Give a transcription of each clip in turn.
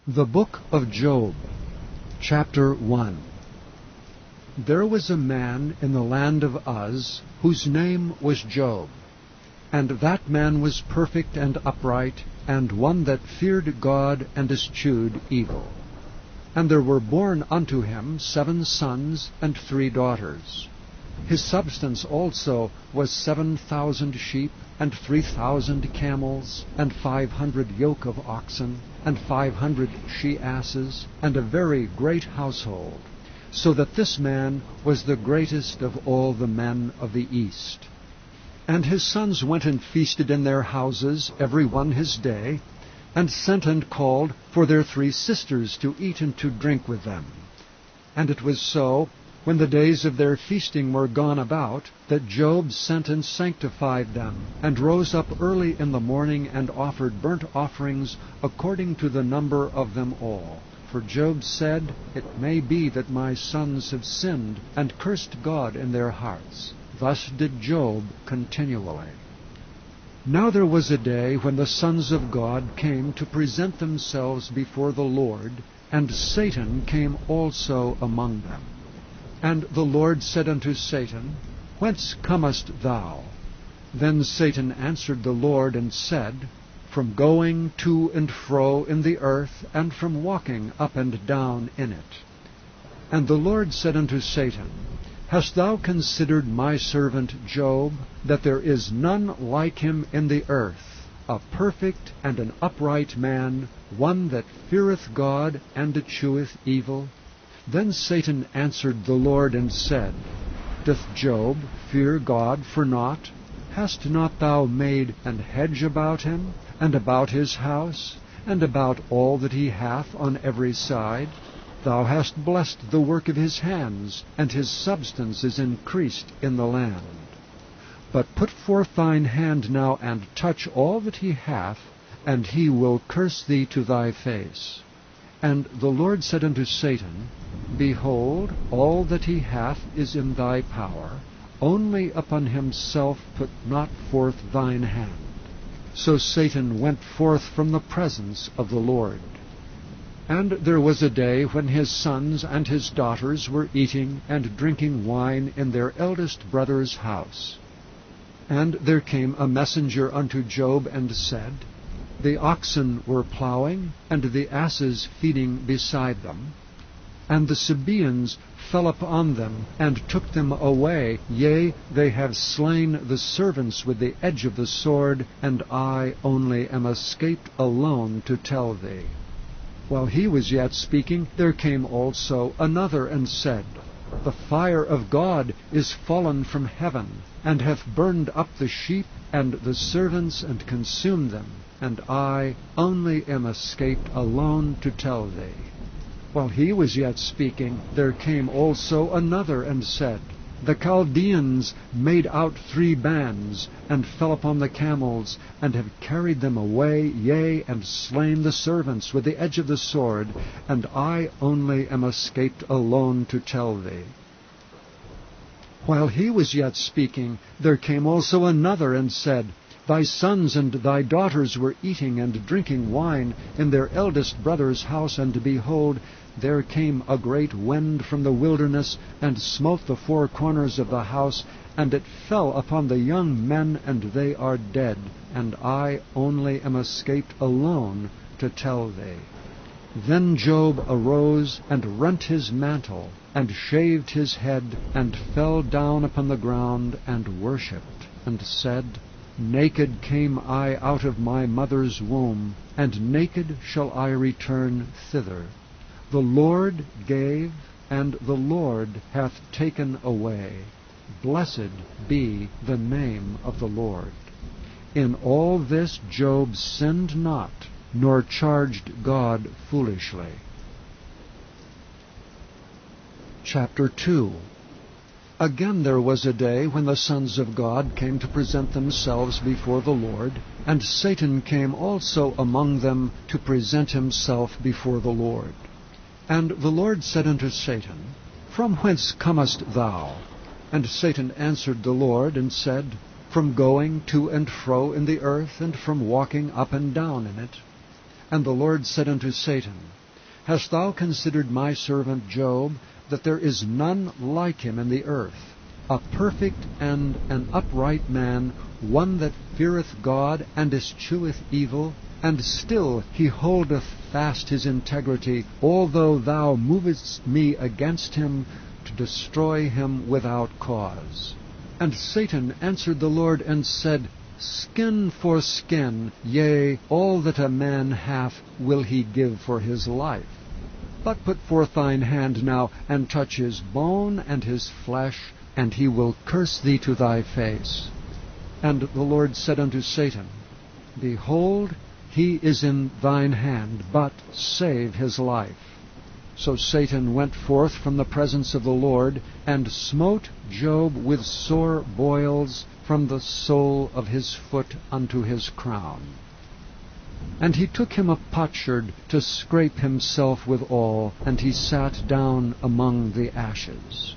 The Book of Job, Chapter 1. There was a man in the land of Uz, whose name was Job. And that man was perfect and upright, and one that feared God and eschewed evil. And there were born unto him 7 sons and 3 daughters. His substance also was 7,000 sheep, and 3,000 camels, and 500 yoke of oxen, and 500 she-asses, and a very great household, so that this man was the greatest of all the men of the east. And his sons went and feasted in their houses, every one his day, and sent and called for their 3 sisters to eat and to drink with them. And it was so, when the days of their feasting were gone about, that Job sent and sanctified them, and rose up early in the morning, and offered burnt offerings according to the number of them all. For Job said, It may be that my sons have sinned, and cursed God in their hearts. Thus did Job continually. Now there was a day when the sons of God came to present themselves before the Lord, and Satan came also among them. And the Lord said unto Satan, Whence comest thou? Then Satan answered the Lord and said, From going to and fro in the earth, and from walking up and down in it. And the Lord said unto Satan, Hast thou considered my servant Job, that there is none like him in the earth, a perfect and an upright man, one that feareth God and escheweth evil? Then Satan answered the Lord and said, Doth Job fear God for naught? Hast not thou made an hedge about him, and about his house, and about all that he hath on every side? Thou hast blessed the work of his hands, and his substance is increased in the land. But put forth thine hand now, and touch all that he hath, and he will curse thee to thy face. And the Lord said unto Satan, Behold, all that he hath is in thy power, only upon himself put not forth thine hand. So Satan went forth from the presence of the Lord. And there was a day when his sons and his daughters were eating and drinking wine in their eldest brother's house. And there came a messenger unto Job, and said, The oxen were plowing, and the asses feeding beside them. And the Sabaeans fell upon them, and took them away. Yea, they have slain the servants with the edge of the sword, and I only am escaped alone to tell thee. While he was yet speaking, there came also another, and said, The fire of God is fallen from heaven, and hath burned up the sheep and the servants, and consumed them. And I only am escaped alone to tell thee. While he was yet speaking, there came also another, and said, The Chaldeans made out 3 bands, and fell upon the camels, and have carried them away, yea, and slain the servants with the edge of the sword, and I only am escaped alone to tell thee. While he was yet speaking, there came also another, and said, Thy sons and thy daughters were eating and drinking wine in their eldest brother's house, and behold, there came a great wind from the wilderness, and smote the 4 corners of the house, and it fell upon the young men, and they are dead, and I only am escaped alone to tell thee. Then Job arose, and rent his mantle, and shaved his head, and fell down upon the ground, and worshipped, and said, Naked came I out of my mother's womb, and naked shall I return thither. The Lord gave, and the Lord hath taken away. Blessed be the name of the Lord. In all this Job sinned not, nor charged God foolishly. Chapter 2. Again there was a day when the sons of God came to present themselves before the Lord, and Satan came also among them to present himself before the Lord. And the Lord said unto Satan, From whence comest thou? And Satan answered the Lord, and said, From going to and fro in the earth, and from walking up and down in it. And the Lord said unto Satan, Hast thou considered my servant Job, that there is none like him in the earth, a perfect and an upright man, one that feareth God, and escheweth evil? And still he holdeth fast his integrity, although thou movest me against him to destroy him without cause. And Satan answered the Lord and said, Skin for skin, yea, all that a man hath will he give for his life. But put forth thine hand now, and touch his bone and his flesh, and he will curse thee to thy face. And the Lord said unto Satan, Behold, he is in thine hand, but save his life. So Satan went forth from the presence of the Lord, and smote Job with sore boils from the sole of his foot unto his crown. And he took him a potsherd to scrape himself withal, and he sat down among the ashes.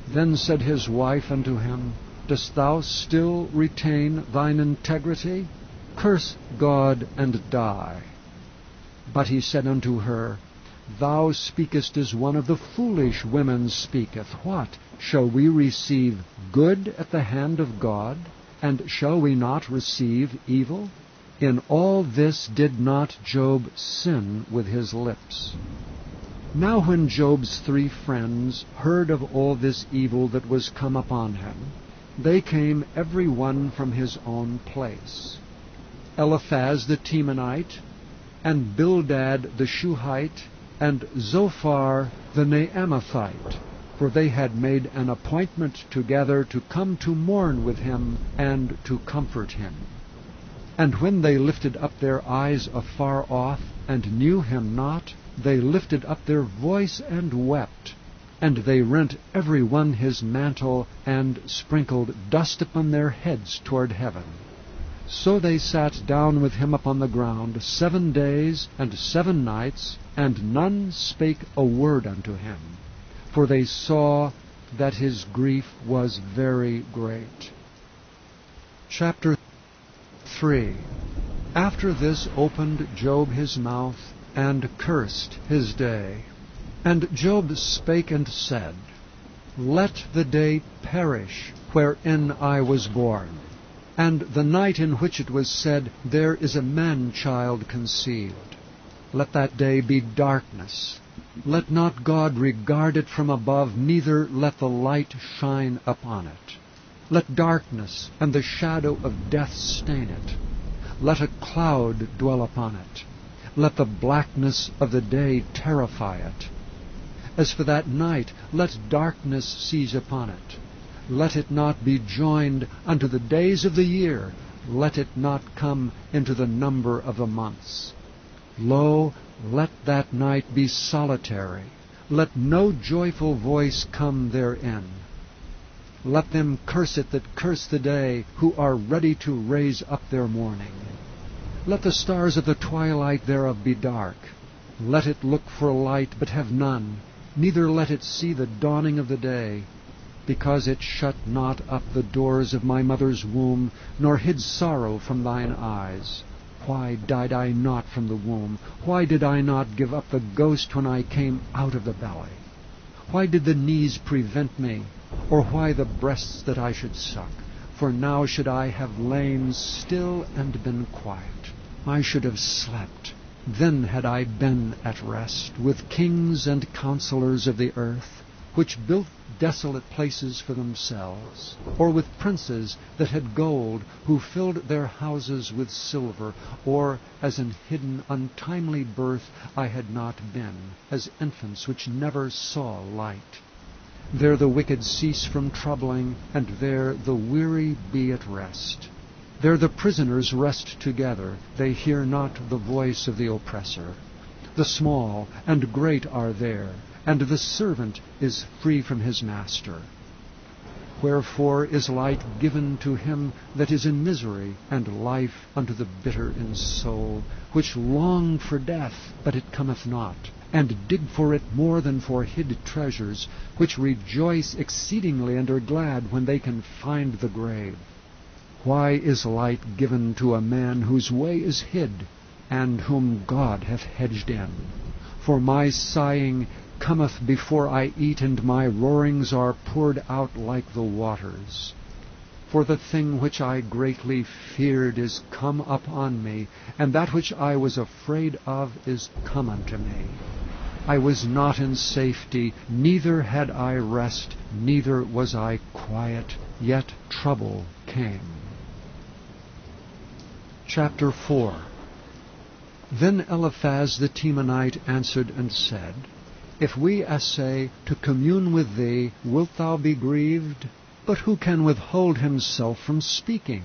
Then said his wife unto him, Dost thou still retain thine integrity? Curse God and die. But he said unto her, Thou speakest as one of the foolish women speaketh. What? Shall we receive good at the hand of God? And shall we not receive evil? In all this did not Job sin with his lips. Now when Job's 3 friends heard of all this evil that was come upon him, they came every one from his own place. Eliphaz the Temanite, and Bildad the Shuhite, and Zophar the Naamathite, for they had made an appointment together to come to mourn with him and to comfort him. And when they lifted up their eyes afar off, and knew him not, they lifted up their voice and wept. And they rent every one his mantle, and sprinkled dust upon their heads toward heaven. So they sat down with him upon the ground 7 days and 7 nights, and none spake a word unto him, for they saw that his grief was very great. Chapter 3. After this opened Job his mouth, and cursed his day. And Job spake and said, Let the day perish wherein I was born, and the night in which it was said, There is a man-child conceived. Let that day be darkness. Let not God regard it from above, neither let the light shine upon it. Let darkness and the shadow of death stain it. Let a cloud dwell upon it. Let the blackness of the day terrify it. As for that night, let darkness seize upon it. Let it not be joined unto the days of the year. Let it not come into the number of the months. Lo, let that night be solitary. Let no joyful voice come therein. Let them curse it that curse the day, who are ready to raise up their mourning. Let the stars of the twilight thereof be dark. Let it look for light, but have none, neither let it see the dawning of the day. Because it shut not up the doors of my mother's womb, nor hid sorrow from thine eyes. Why died I not from the womb? Why did I not give up the ghost when I came out of the belly? Why did the knees prevent me, or why the breasts that I should suck? For now should I have lain still and been quiet. I should have slept. Then had I been at rest with kings and counselors of the earth, which built desolate places for themselves, or with princes that had gold, who filled their houses with silver, or as an hidden untimely birth I had not been, as infants which never saw light. There the wicked cease from troubling, and there the weary be at rest. There the prisoners rest together, they hear not the voice of the oppressor. The small and great are there, and the servant is free from his master. Wherefore is light given to him that is in misery, and life unto the bitter in soul, which long for death, but it cometh not, and dig for it more than for hid treasures, which rejoice exceedingly and are glad when they can find the grave. Why is light given to a man whose way is hid, and whom God hath hedged in. For my sighing cometh before I eat, and my roarings are poured out like the waters. For the thing which I greatly feared is come upon me, and that which I was afraid of is come unto me. I was not in safety, neither had I rest, neither was I quiet, yet trouble came. Chapter 4. Then Eliphaz the Temanite answered and said, If we essay to commune with thee, wilt thou be grieved? But who can withhold himself from speaking?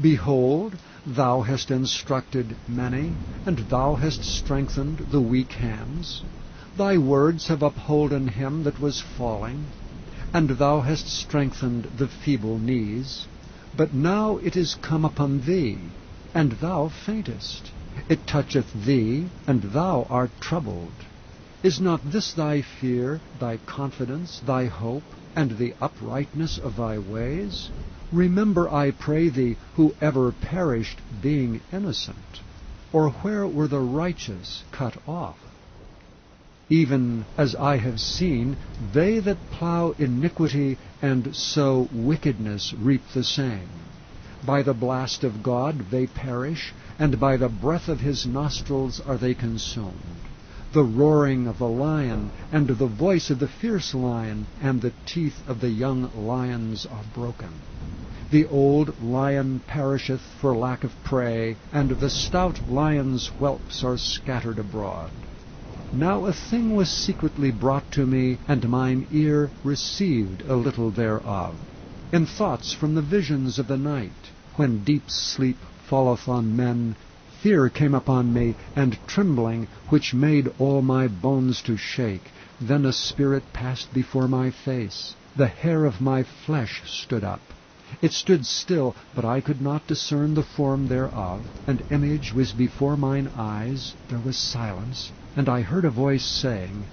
Behold, thou hast instructed many, and thou hast strengthened the weak hands. Thy words have upholden him that was falling, and thou hast strengthened the feeble knees. But now it is come upon thee, and thou faintest. It toucheth thee, and thou art troubled. Is not this thy fear, thy confidence, thy hope, and the uprightness of thy ways? Remember, I pray thee, who ever perished, being innocent, or where were the righteous cut off? Even as I have seen, they that plough iniquity and sow wickedness reap the same. By the blast of God they perish, and by the breath of his nostrils are they consumed. The roaring of the lion, and the voice of the fierce lion, and the teeth of the young lions are broken. The old lion perisheth for lack of prey, and the stout lion's whelps are scattered abroad. Now a thing was secretly brought to me, and mine ear received a little thereof. In thoughts from the visions of the night, when deep sleep falleth on men, fear came upon me, and trembling, which made all my bones to shake. Then a spirit passed before my face. The hair of my flesh stood up. It stood still, but I could not discern the form thereof. An image was before mine eyes. There was silence, and I heard a voice saying,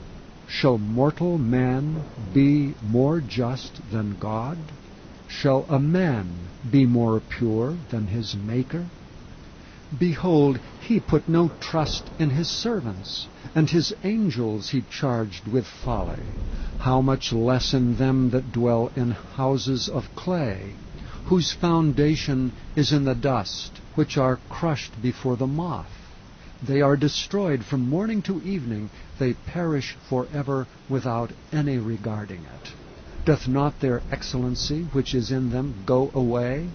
Shall mortal man be more just than God? Shall a man be more pure than his Maker? Behold, he put no trust in his servants, and his angels he charged with folly. How much less in them that dwell in houses of clay, whose foundation is in the dust, which are crushed before the moth? They are destroyed from morning to evening, they perish forever without any regarding it. Doth not their excellency which is in them go away?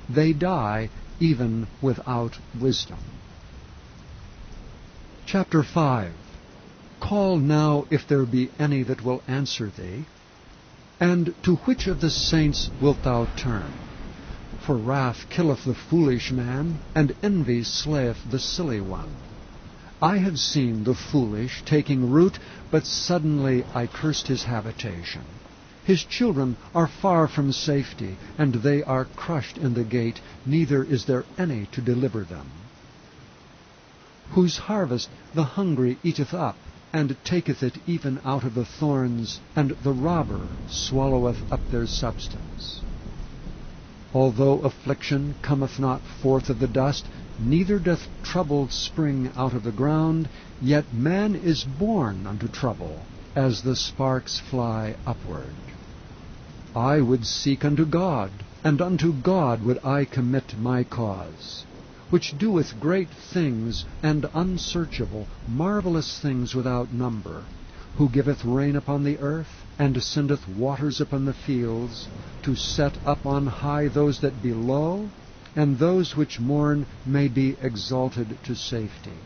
They die even without wisdom. Chapter 5. Call now if there be any that will answer thee. And to which of the saints wilt thou turn? For wrath killeth the foolish man, and envy slayeth the silly one. I have seen the foolish taking root, but suddenly I cursed his habitation. His children are far from safety, and they are crushed in the gate, neither is there any to deliver them. Whose harvest the hungry eateth up, and taketh it even out of the thorns, and the robber swalloweth up their substance. Although affliction cometh not forth of the dust, neither doth trouble spring out of the ground, yet man is born unto trouble, as the sparks fly upward. I would seek unto God, and unto God would I commit my cause, which doeth great things and unsearchable, marvelous things without number, who giveth rain upon the earth, and sendeth waters upon the fields, to set up on high those that be low, and those which mourn may be exalted to safety.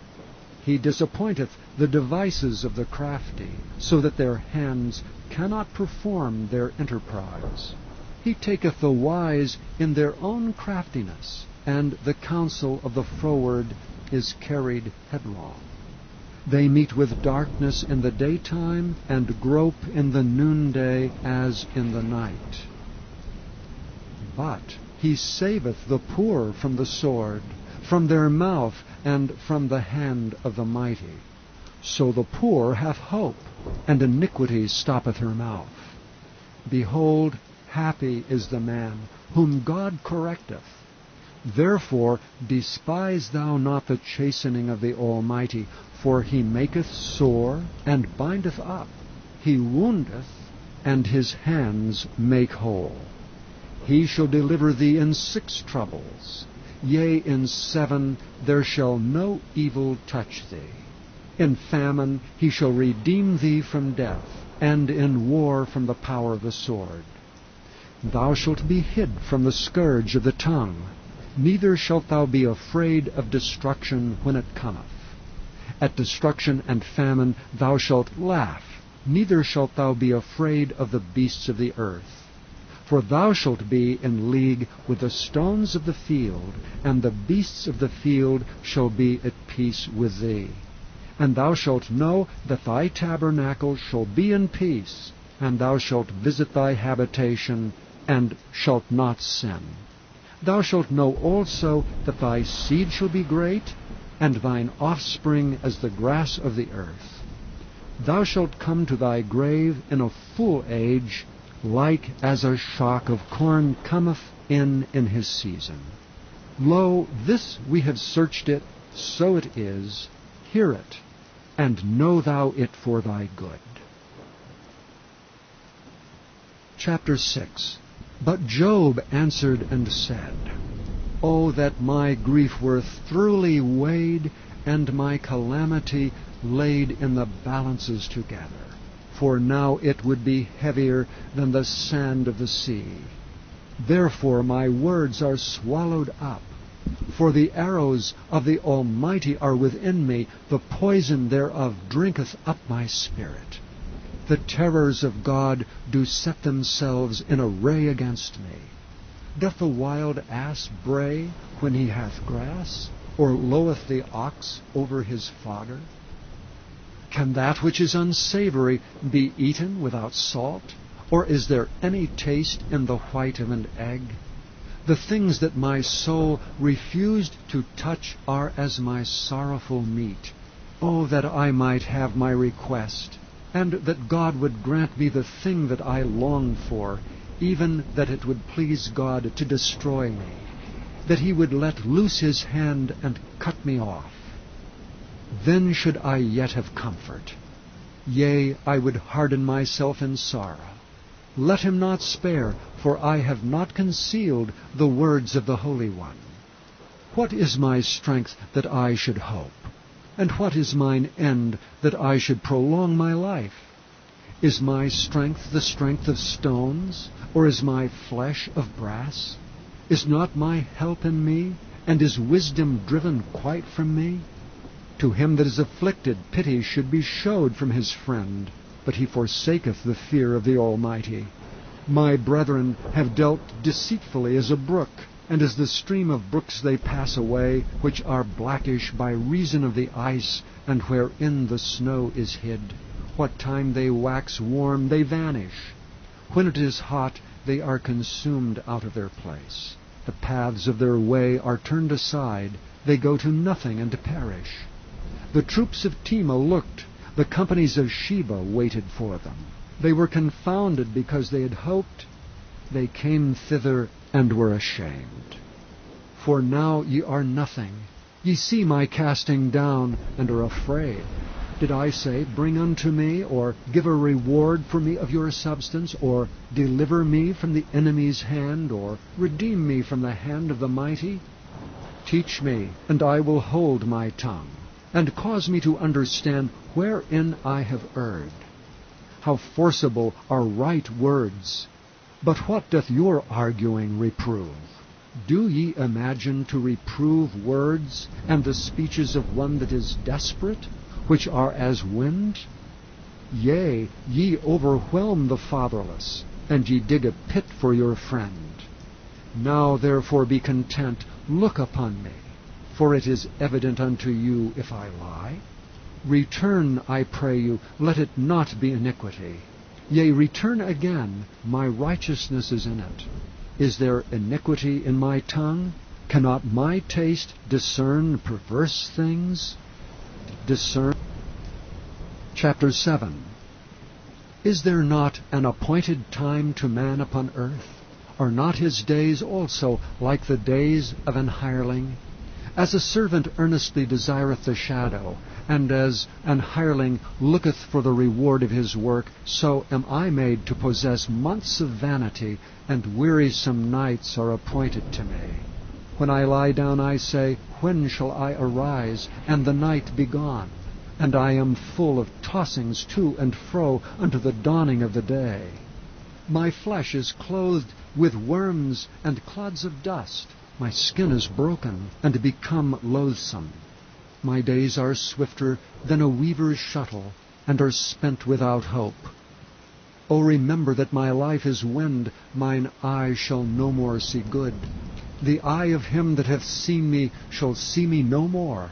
He disappointeth the devices of the crafty, so that their hands cannot perform their enterprise. He taketh the wise in their own craftiness, and the counsel of the froward is carried headlong. They meet with darkness in the daytime, and grope in the noonday as in the night. But he saveth the poor from the sword, from their mouth, and from the hand of the mighty. So the poor hath hope, and iniquity stoppeth her mouth. Behold, happy is the man whom God correcteth, Therefore despise thou not the chastening of the Almighty, for he maketh sore, and bindeth up. He woundeth, and his hands make whole. He shall deliver thee in 6 troubles. Yea, in 7 there shall no evil touch thee. In famine he shall redeem thee from death, and in war from the power of the sword. Thou shalt be hid from the scourge of the tongue, neither shalt thou be afraid of destruction when it cometh. At destruction and famine thou shalt laugh, neither shalt thou be afraid of the beasts of the earth. For thou shalt be in league with the stones of the field, and the beasts of the field shall be at peace with thee. And thou shalt know that thy tabernacle shall be in peace, and thou shalt visit thy habitation, and shalt not sin. Thou shalt know also that thy seed shall be great, and thine offspring as the grass of the earth. Thou shalt come to thy grave in a full age, like as a shock of corn cometh in his season. Lo, this we have searched it, so it is. Hear it, and know thou it for thy good. Chapter 6. But Job answered and said, O that my grief were thoroughly weighed, and my calamity laid in the balances together. For now it would be heavier than the sand of the sea. Therefore my words are swallowed up. For the arrows of the Almighty are within me, the poison thereof drinketh up my spirit. The terrors of God do set themselves in array against me. Doth the wild ass bray when he hath grass, or loweth the ox over his fodder? Can that which is unsavory be eaten without salt? Or is there any taste in the white of an egg? The things that my soul refused to touch are as my sorrowful meat. Oh, that I might have my request, and that God would grant me the thing that I long for, even that it would please God to destroy me, that he would let loose his hand and cut me off. Then should I yet have comfort. Yea, I would harden myself in sorrow. Let him not spare, for I have not concealed the words of the Holy One. What is my strength that I should hope? And what is mine end that I should prolong my life? Is my strength the strength of stones, or is my flesh of brass? Is not my help in me, and is wisdom driven quite from me? To him that is afflicted pity should be showed from his friend, but he forsaketh the fear of the Almighty. My brethren have dealt deceitfully as a brook, and as the stream of brooks they pass away, which are blackish by reason of the ice, and wherein the snow is hid. What time they wax warm, they vanish. When it is hot, they are consumed out of their place. The paths of their way are turned aside, they go to nothing and perish. The troops of Tema looked, the companies of Sheba waited for them. They were confounded because they had hoped. They came thither and were ashamed. For now ye are nothing. Ye see my casting down, and are afraid. Did I say, Bring unto me, or give a reward for me of your substance, or deliver me from the enemy's hand, or redeem me from the hand of the mighty? Teach me, and I will hold my tongue, and cause me to understand wherein I have erred. How forcible are right words! But what doth your arguing reprove? Do ye imagine to reprove words, and the speeches of one that is desperate, which are as wind? Yea, ye overwhelm the fatherless, and ye dig a pit for your friend. Now therefore be content, look upon me, for it is evident unto you if I lie. Return, I pray you, let it not be iniquity. Yea, return again, my righteousness is in it. Is there iniquity in my tongue? Cannot my taste discern perverse things? Discern. Chapter 7. Is there not an appointed time to man upon earth? Are not his days also like the days of an hireling? As a servant earnestly desireth the shadow, and as an hireling looketh for the reward of his work, so am I made to possess months of vanity, and wearisome nights are appointed to me. When I lie down, I say, when shall I arise, and the night be gone? And I am full of tossings to and fro unto the dawning of the day. My flesh is clothed with worms and clods of dust. My skin is broken and become loathsome. My days are swifter than a weaver's shuttle, and are spent without hope. O remember that my life is wind, mine eye shall no more see good. The eye of him that hath seen me shall see me no more.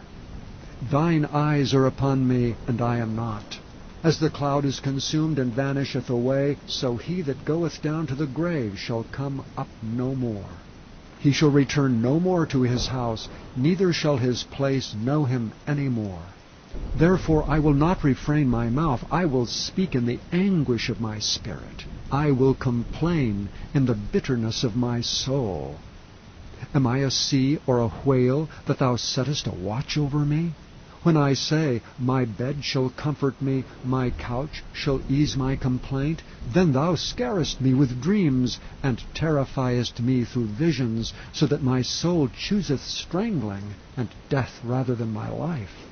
Thine eyes are upon me, and I am not. As the cloud is consumed and vanisheth away, so he that goeth down to the grave shall come up no more. He shall return no more to his house, neither shall his place know him any more. Therefore I will not refrain my mouth, I will speak in the anguish of my spirit. I will complain in the bitterness of my soul. Am I a sea or a whale, that thou settest a watch over me? When I say, my bed shall comfort me, my couch shall ease my complaint, then thou scarest me with dreams, and terrifiest me through visions, so that my soul chooseth strangling, and death rather than my life.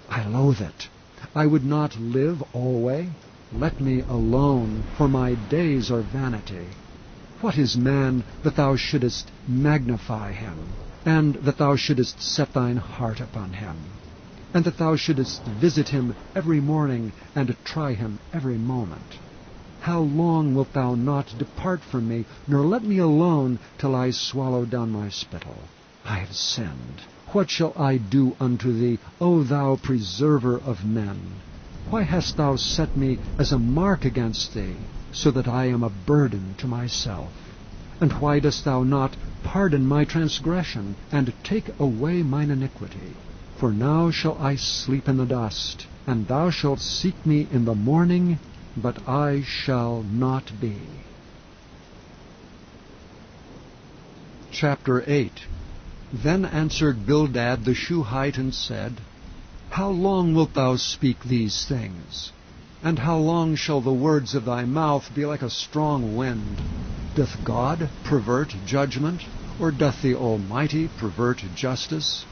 I loathe it. I would not live alway. Let me alone, for my days are vanity. What is man, that thou shouldest magnify him, and that thou shouldest set thine heart upon him? And that thou shouldest visit him every morning, and try him every moment. How long wilt thou not depart from me, nor let me alone, till I swallow down my spittle? I have sinned. What shall I do unto thee, O thou preserver of men? Why hast thou set me as a mark against thee, so that I am a burden to myself? And why dost thou not pardon my transgression, and take away mine iniquity? For now shall I sleep in the dust, and thou shalt seek me in the morning, but I shall not be. Chapter 8. Then answered Bildad the Shuhite, and said, How long wilt thou speak these things? And how long shall the words of thy mouth be like a strong wind? Doth God pervert judgment, or doth the Almighty pervert justice?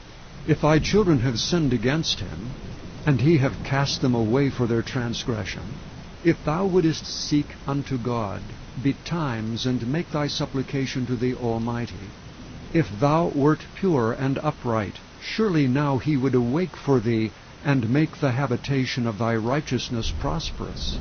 If thy children have sinned against him, and he have cast them away for their transgression, if thou wouldest seek unto God betimes, and make thy supplication to the Almighty, if thou wert pure and upright, surely now he would awake for thee, and make the habitation of thy righteousness prosperous.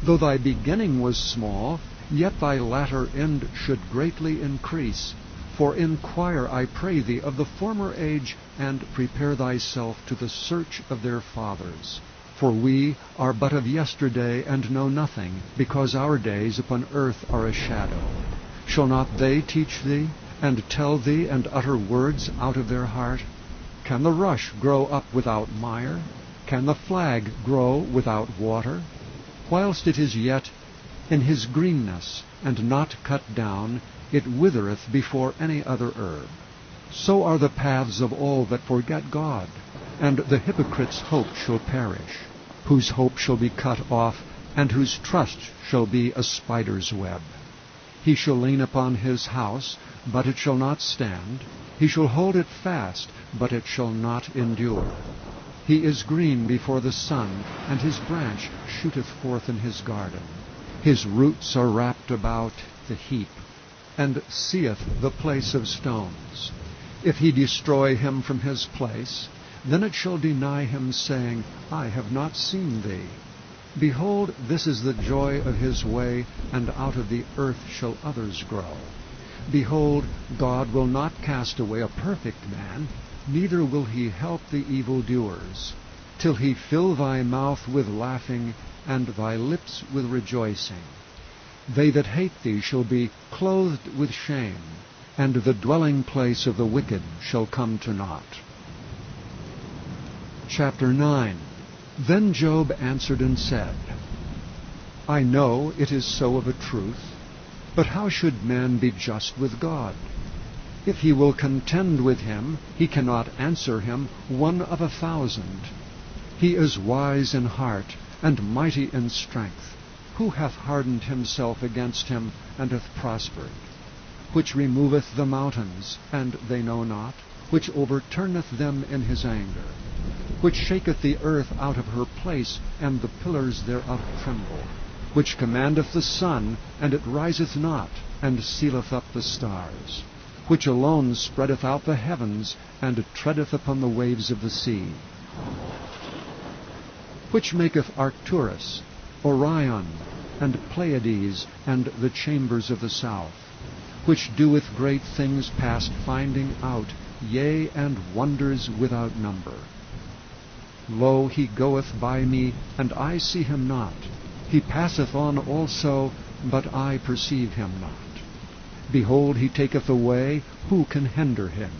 Though thy beginning was small, yet thy latter end should greatly increase. For inquire, I pray thee, of the former age, and prepare thyself to the search of their fathers. For we are but of yesterday, and know nothing, because our days upon earth are a shadow. Shall not they teach thee, and tell thee, and utter words out of their heart? Can the rush grow up without mire? Can the flag grow without water? Whilst it is yet in his greenness, and not cut down, it withereth before any other herb. So are the paths of all that forget God, and the hypocrite's hope shall perish, whose hope shall be cut off, and whose trust shall be a spider's web. He shall lean upon his house, but it shall not stand. He shall hold it fast, but it shall not endure. He is green before the sun, and his branch shooteth forth in his garden. His roots are wrapped about the heap, and seeth the place of stones. If he destroy him from his place, then it shall deny him, saying, I have not seen thee. Behold, this is the joy of his way, and out of the earth shall others grow. Behold, God will not cast away a perfect man, neither will he help the evildoers, till he fill thy mouth with laughing, and thy lips with rejoicing. They that hate thee shall be clothed with shame, and the dwelling place of the wicked shall come to naught. Chapter 9. Then Job answered and said, I know it is so of a truth. But how should man be just with God? If he will contend with him, he cannot answer him 1 of 1,000. He is wise in heart, and mighty in strength. Who hath hardened himself against him, and hath prospered? Which removeth the mountains, and they know not, which overturneth them in his anger, which shaketh the earth out of her place, and the pillars thereof tremble, which commandeth the sun, and it riseth not, and sealeth up the stars, which alone spreadeth out the heavens, and treadeth upon the waves of the sea, which maketh Arcturus, Orion, and Pleiades, and the chambers of the south, which doeth great things past finding out, yea, and wonders without number. Lo, he goeth by me, and I see him not. He passeth on also, but I perceive him not. Behold, he taketh away, who can hinder him?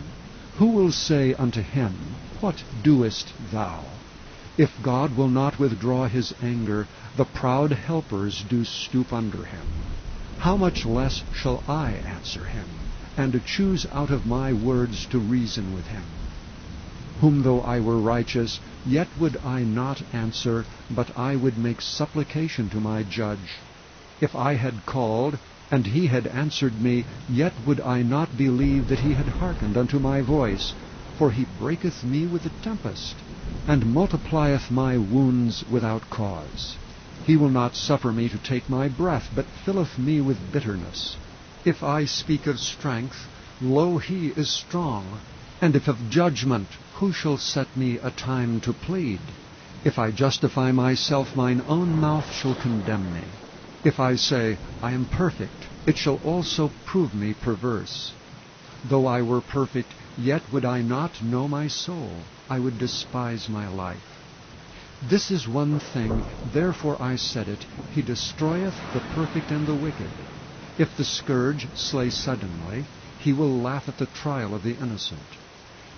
Who will say unto him, What doest thou? If God will not withdraw his anger, the proud helpers do stoop under him. How much less shall I answer him, and choose out of my words to reason with him? Whom though I were righteous, yet would I not answer, but I would make supplication to my judge. If I had called, and he had answered me, yet would I not believe that he had hearkened unto my voice. For he breaketh me with the tempest, and multiplieth my wounds without cause. He will not suffer me to take my breath, but filleth me with bitterness. If I speak of strength, lo, he is strong. And if of judgment, who shall set me a time to plead? If I justify myself, mine own mouth shall condemn me. If I say, I am perfect, it shall also prove me perverse. Though I were perfect, yet would I not know my soul. I would despise my life. This is one thing, therefore I said it, he destroyeth the perfect and the wicked. If the scourge slay suddenly, he will laugh at the trial of the innocent.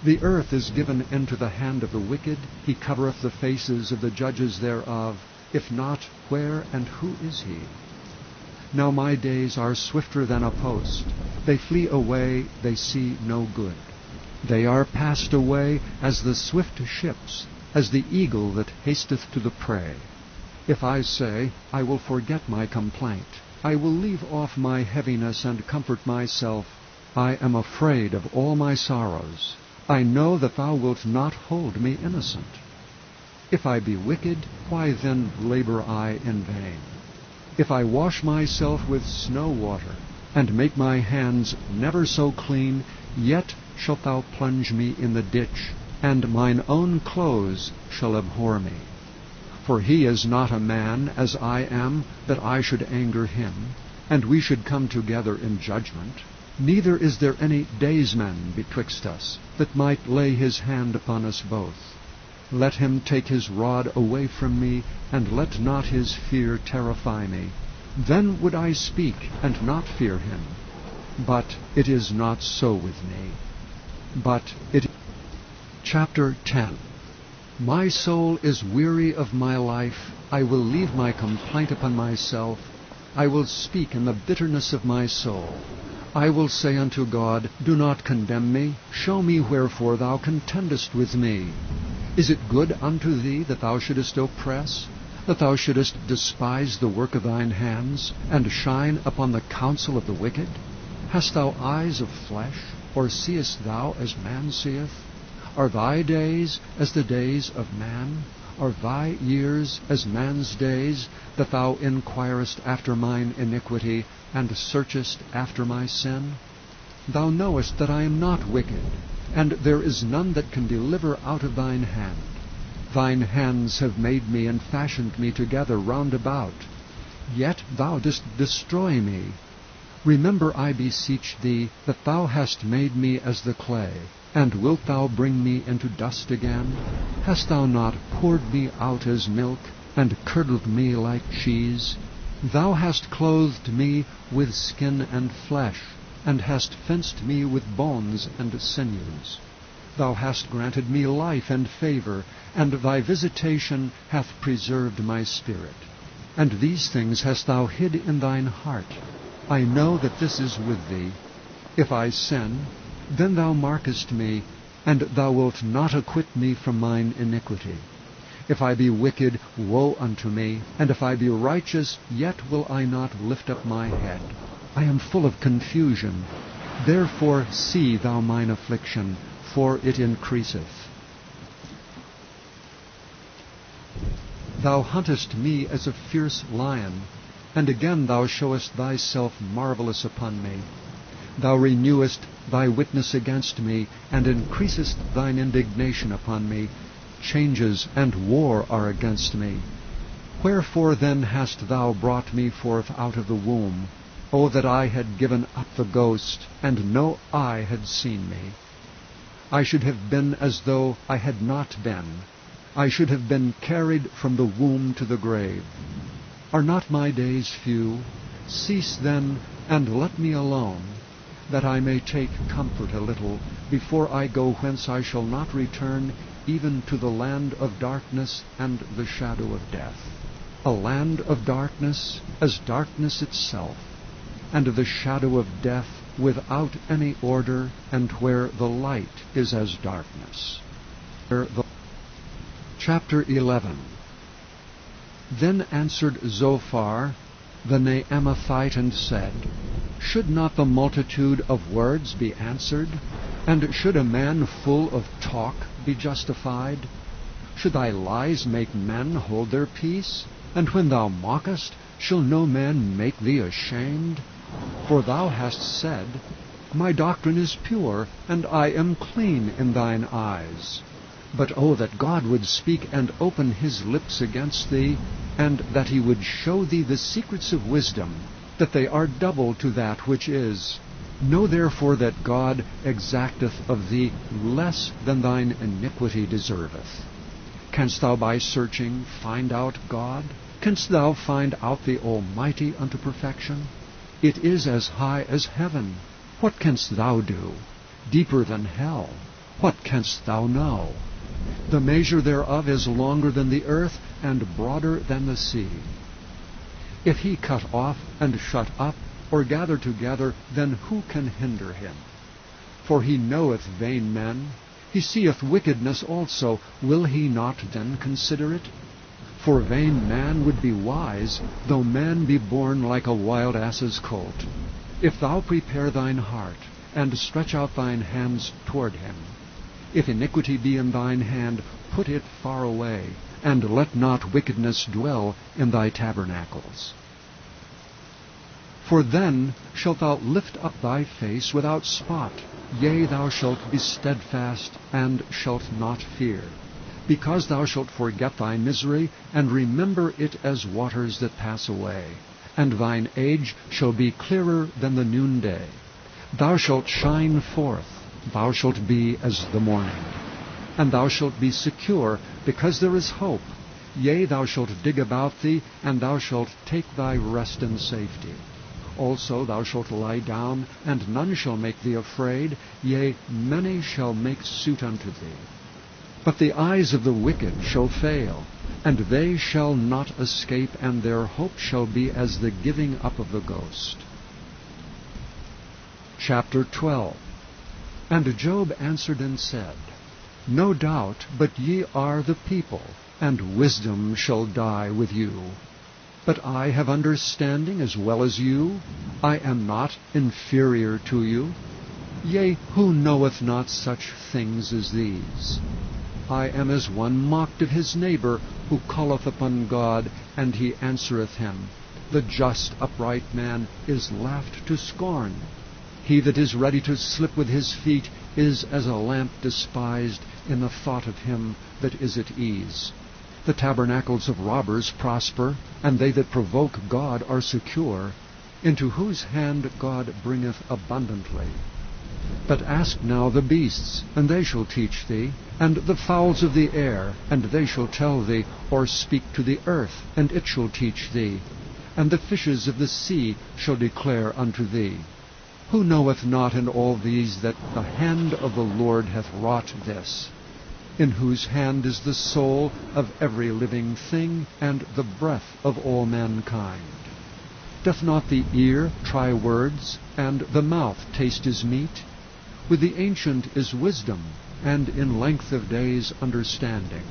The earth is given into the hand of the wicked, he covereth the faces of the judges thereof. If not, where and who is he? Now my days are swifter than a post. They flee away, they see no good. They are passed away as the swift ships, as the eagle that hasteth to the prey. If I say, I will forget my complaint, I will leave off my heaviness and comfort myself, I am afraid of all my sorrows. I know that thou wilt not hold me innocent. If I be wicked, why then labor I in vain? If I wash myself with snow water, and make my hands never so clean, yet shalt thou plunge me in the ditch, and mine own clothes shall abhor me. For he is not a man, as I am, that I should anger him, and we should come together in judgment. Neither is there any daysman betwixt us, that might lay his hand upon us both. Let him take his rod away from me, and let not his fear terrify me. Then would I speak, and not fear him. But it is not so with me. Chapter 10. My soul is weary of my life. I will leave my complaint upon myself. I will speak in the bitterness of my soul. I will say unto God, Do not condemn me. Show me wherefore thou contendest with me. Is it good unto thee that thou shouldest oppress, that thou shouldest despise the work of thine hands, and shine upon the counsel of the wicked? Hast thou eyes of flesh, or seest thou as man seeth? Are thy days as the days of man? Are thy years as man's days, that thou inquirest after mine iniquity, and searchest after my sin? Thou knowest that I am not wicked, and there is none that can deliver out of thine hand. Thine hands have made me and fashioned me together round about. Yet thou dost destroy me. Remember, I beseech thee, that thou hast made me as the clay, and wilt thou bring me into dust again? Hast thou not poured me out as milk, and curdled me like cheese? Thou hast clothed me with skin and flesh, and hast fenced me with bones and sinews. Thou hast granted me life and favor, and thy visitation hath preserved my spirit. And these things hast thou hid in thine heart. I know that this is with thee. If I sin, then thou markest me, and thou wilt not acquit me from mine iniquity. If I be wicked, woe unto me, and if I be righteous, yet will I not lift up my head. I am full of confusion. Therefore see thou mine affliction, for it increaseth. Thou huntest me as a fierce lion, and again thou showest thyself marvelous upon me. Thou renewest thy witness against me, and increasest thine indignation upon me. Changes and war are against me. Wherefore then hast thou brought me forth out of the womb? O that I had given up the ghost, and no eye had seen me. I should have been as though I had not been. I should have been carried from the womb to the grave. Are not my days few? Cease then, and let me alone, that I may take comfort a little, before I go whence I shall not return, even to the land of darkness and the shadow of death. A land of darkness, as darkness itself, and the shadow of death, without any order, and where the light is as darkness. Chapter 11. Then answered Zophar the Naamathite, and said, Should not the multitude of words be answered? And should a man full of talk be justified? Should thy lies make men hold their peace? And when thou mockest, shall no man make thee ashamed? For thou hast said, My doctrine is pure, and I am clean in thine eyes. But oh, that God would speak and open his lips against thee, and that he would show thee the secrets of wisdom, that they are double to that which is. Know therefore that God exacteth of thee less than thine iniquity deserveth. Canst thou by searching find out God? Canst thou find out the Almighty unto perfection? It is as high as heaven. What canst thou do? Deeper than hell. What canst thou know? The measure thereof is longer than the earth, and broader than the sea. If he cut off and shut up, or gather together, then who can hinder him? For he knoweth vain men. He seeth wickedness also. Will he not then consider it? For vain man would be wise, though man be born like a wild ass's colt. If thou prepare thine heart, and stretch out thine hands toward him, if iniquity be in thine hand, put it far away, and let not wickedness dwell in thy tabernacles. For then shalt thou lift up thy face without spot, yea, thou shalt be steadfast, and shalt not fear, because thou shalt forget thy misery, and remember it as waters that pass away, and thine age shall be clearer than the noonday. Thou shalt shine forth, thou shalt be as the morning. And thou shalt be secure, because there is hope. Yea, thou shalt dig about thee, and thou shalt take thy rest in safety. Also thou shalt lie down, and none shall make thee afraid. Yea, many shall make suit unto thee. But the eyes of the wicked shall fail, and they shall not escape, and their hope shall be as the giving up of the ghost. Chapter 12. And Job answered and said, No doubt, but ye are the people, and wisdom shall die with you. But I have understanding as well as you. I am not inferior to you. Yea, who knoweth not such things as these? I am as one mocked of his neighbor, who calleth upon God, and he answereth him. The just upright man is laughed to scorn. He that is ready to slip with his feet is as a lamp despised in the thought of him that is at ease. The tabernacles of robbers prosper, and they that provoke God are secure, into whose hand God bringeth abundantly. But ask now the beasts, and they shall teach thee, and the fowls of the air, and they shall tell thee, or speak to the earth, and it shall teach thee, and the fishes of the sea shall declare unto thee. Who knoweth not in all these that the hand of the Lord hath wrought this? In whose hand is the soul of every living thing, and the breath of all mankind? Doth not the ear try words, and the mouth taste his meat? With the ancient is wisdom, and in length of days understanding.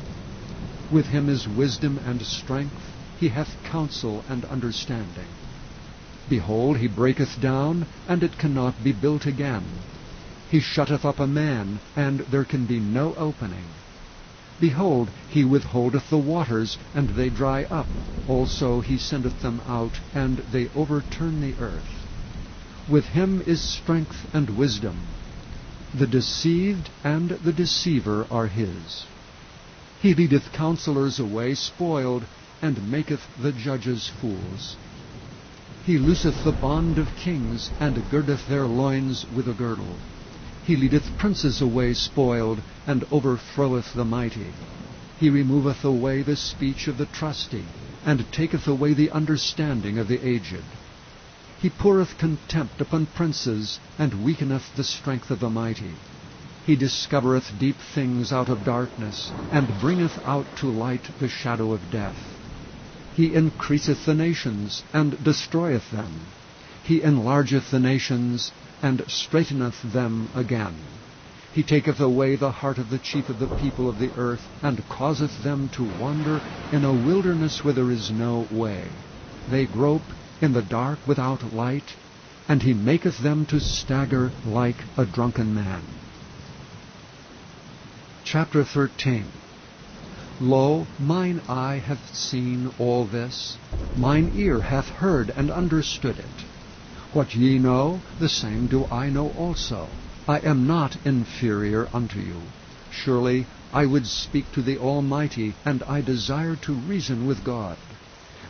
With him is wisdom and strength, he hath counsel and understanding. Behold, he breaketh down, and it cannot be built again. He shutteth up a man, and there can be no opening. Behold, he withholdeth the waters, and they dry up. Also he sendeth them out, and they overturn the earth. With him is strength and wisdom. The deceived and the deceiver are his. He leadeth counselors away spoiled, and maketh the judges fools. He looseth the bond of kings, and girdeth their loins with a girdle. He leadeth princes away spoiled, and overthroweth the mighty. He removeth away the speech of the trusty, and taketh away the understanding of the aged. He poureth contempt upon princes, and weakeneth the strength of the mighty. He discovereth deep things out of darkness, and bringeth out to light the shadow of death. He increaseth the nations, and destroyeth them. He enlargeth the nations, and straighteneth them again. He taketh away the heart of the chief of the people of the earth, and causeth them to wander in a wilderness where there is no way. They grope in the dark without light, and he maketh them to stagger like a drunken man. Chapter 13. Lo, mine eye hath seen all this, mine ear hath heard and understood it. What ye know, the same do I know also. I am not inferior unto you. Surely I would speak to the Almighty, and I desire to reason with God.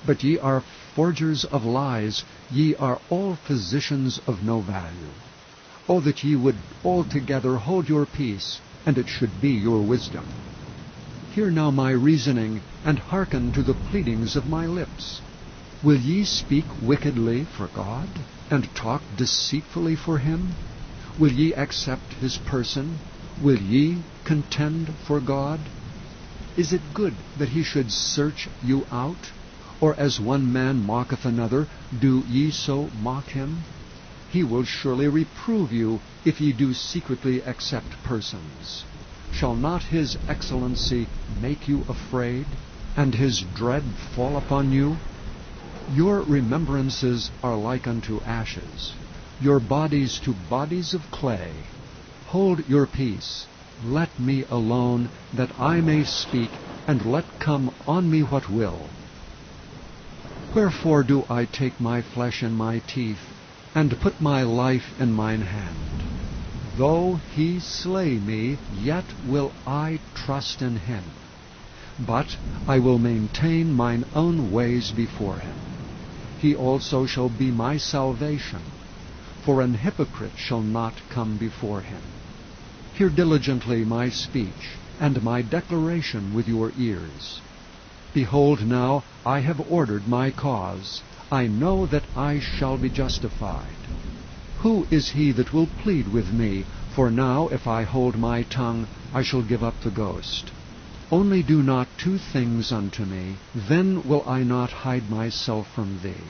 But ye are forgers of lies, ye are all physicians of no value. O that ye would altogether hold your peace, and it should be your wisdom. Hear now my reasoning, and hearken to the pleadings of my lips. Will ye speak wickedly for God, and talk deceitfully for him? Will ye accept his person? Will ye contend for God? Is it good that he should search you out? Or as one man mocketh another, do ye so mock him? He will surely reprove you, if ye do secretly accept persons. Shall not his excellency make you afraid, and his dread fall upon you? Your remembrances are like unto ashes, your bodies to bodies of clay. Hold your peace, let me alone, that I may speak, and let come on me what will. Wherefore do I take my flesh in my teeth, and put my life in mine hand? Though he slay me, yet will I trust in him. But I will maintain mine own ways before him. He also shall be my salvation, for an hypocrite shall not come before him. Hear diligently my speech, and my declaration with your ears. Behold, now I have ordered my cause. I know that I shall be justified. Who is he that will plead with me? For now, if I hold my tongue, I shall give up the ghost. Only do not two things unto me, then will I not hide myself from thee.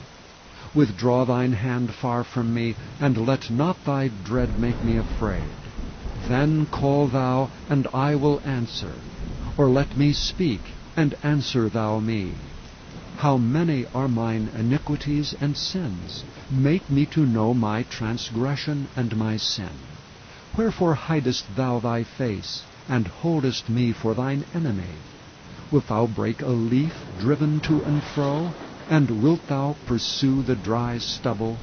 Withdraw thine hand far from me, and let not thy dread make me afraid. Then call thou, and I will answer. Or let me speak, and answer thou me. How many are mine iniquities and sins? Make me to know my transgression and my sin. Wherefore hidest thou thy face, and holdest me for thine enemy? Wilt thou break a leaf driven to and fro? And wilt thou pursue the dry stubble?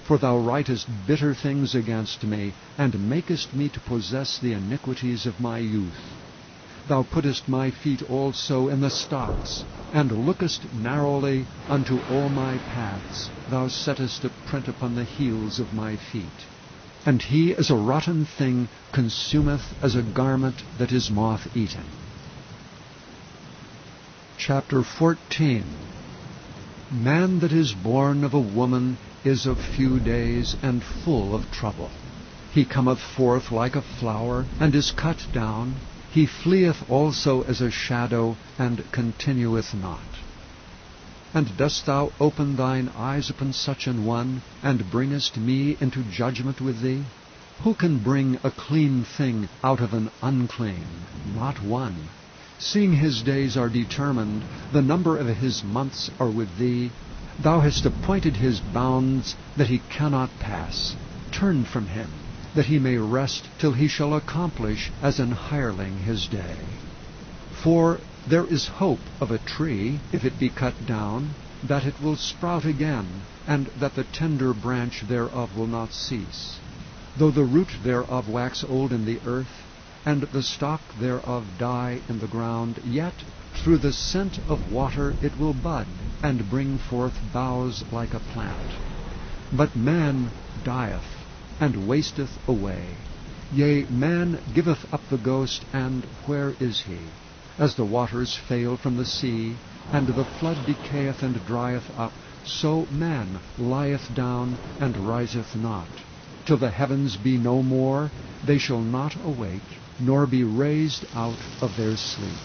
For thou writest bitter things against me, and makest me to possess the iniquities of my youth. Thou puttest my feet also in the stocks, and lookest narrowly unto all my paths. Thou settest a print upon the heels of my feet. And he as a rotten thing consumeth as a garment that is moth-eaten. Chapter 14. Man that is born of a woman is of few days, and full of trouble. He cometh forth like a flower, and is cut down. He fleeth also as a shadow, and continueth not. And dost thou open thine eyes upon such an one, and bringest me into judgment with thee? Who can bring a clean thing out of an unclean? Not one. Seeing his days are determined, the number of his months are with thee. Thou hast appointed his bounds, that he cannot pass. Turn from him, that he may rest till he shall accomplish as an hireling his day. For there is hope of a tree, if it be cut down, that it will sprout again, and that the tender branch thereof will not cease. Though the root thereof wax old in the earth, and the stalk thereof die in the ground, yet through the scent of water it will bud, and bring forth boughs like a plant. But man dieth, and wasteth away. Yea, man giveth up the ghost, and where is he? As the waters fail from the sea, and the flood decayeth and drieth up, so man lieth down, and riseth not. Till the heavens be no more, they shall not awake, nor be raised out of their sleep.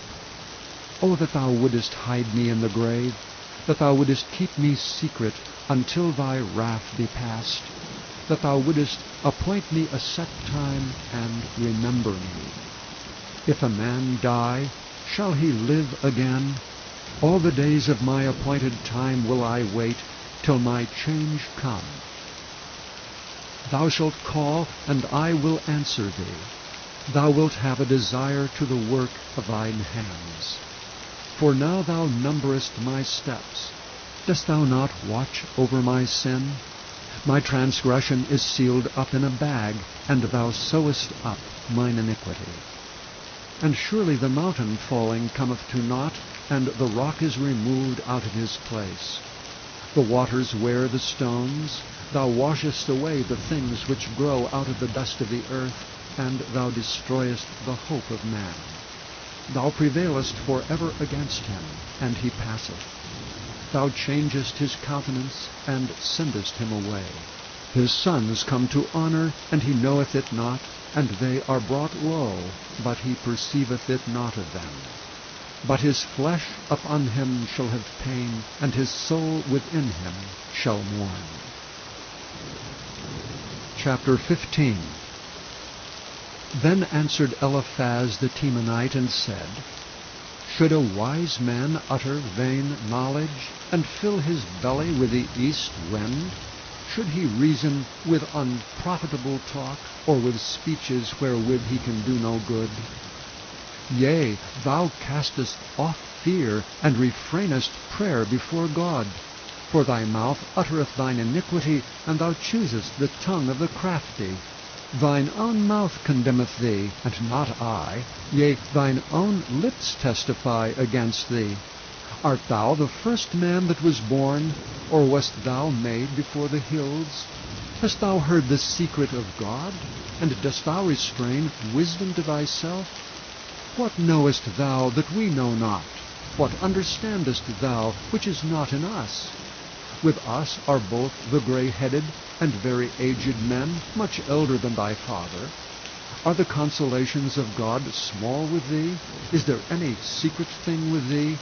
O that thou wouldest hide me in the grave, that thou wouldest keep me secret until thy wrath be past, that thou wouldest appoint me a set time, and remember me. If a man die, shall he live again? All the days of my appointed time will I wait, till my change come. Thou shalt call, and I will answer thee. Thou wilt have a desire to the work of thine hands. For now thou numberest my steps. Dost thou not watch over my sin? My transgression is sealed up in a bag, and thou sewest up mine iniquity. And surely the mountain falling cometh to naught, and the rock is removed out of his place. The waters wear the stones. Thou washest away the things which grow out of the dust of the earth, and thou destroyest the hope of man. Thou prevailest for ever against him, and he passeth. Thou changest his countenance, and sendest him away. His sons come to honor, and he knoweth it not, and they are brought low, but he perceiveth it not of them. But his flesh upon him shall have pain, and his soul within him shall mourn. Chapter 15. Then answered Eliphaz the Temanite, and said, Should a wise man utter vain knowledge, and fill his belly with the east wind? Should he reason with unprofitable talk, or with speeches wherewith he can do no good? Yea, thou castest off fear, and refrainest prayer before God. For thy mouth uttereth thine iniquity, and thou choosest the tongue of the crafty. Thine own mouth condemneth thee, and not I. Yea, thine own lips testify against thee. Art thou the first man that was born, or wast thou made before the hills? Hast thou heard the secret of God, and dost thou restrain wisdom to thyself? What knowest thou that we know not? What understandest thou which is not in us? With us are both the gray-headed and very aged men, much elder than thy father. Are the consolations of God small with thee? Is there any secret thing with thee?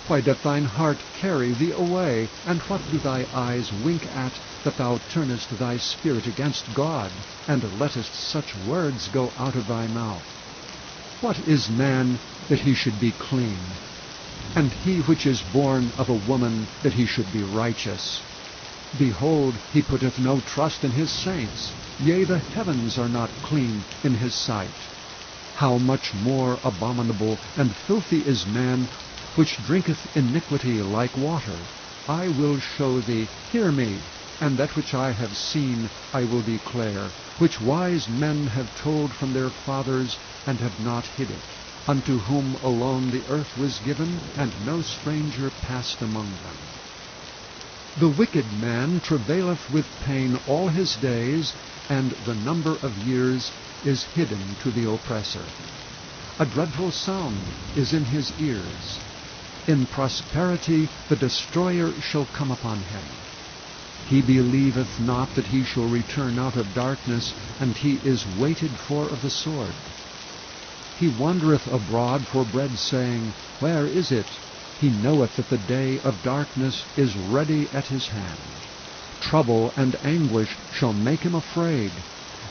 Why doth thine heart carry thee away? And what do thy eyes wink at, that thou turnest thy spirit against God, and lettest such words go out of thy mouth? What is man, that he should be clean? And he which is born of a woman, that he should be righteous? Behold, he putteth no trust in his saints. Yea, the heavens are not clean in his sight. How much more abominable and filthy is man, which drinketh iniquity like water. I will show thee, hear me, and that which I have seen I will declare, which wise men have told from their fathers, and have not hid it, unto whom alone the earth was given, and no stranger passed among them. The wicked man travaileth with pain all his days, and the number of years is hidden to the oppressor. A dreadful sound is in his ears. In prosperity the destroyer shall come upon him. He believeth not that he shall return out of darkness, and he is waited for of the sword. He wandereth abroad for bread, saying, Where is it? He knoweth that the day of darkness is ready at his hand. Trouble and anguish shall make him afraid.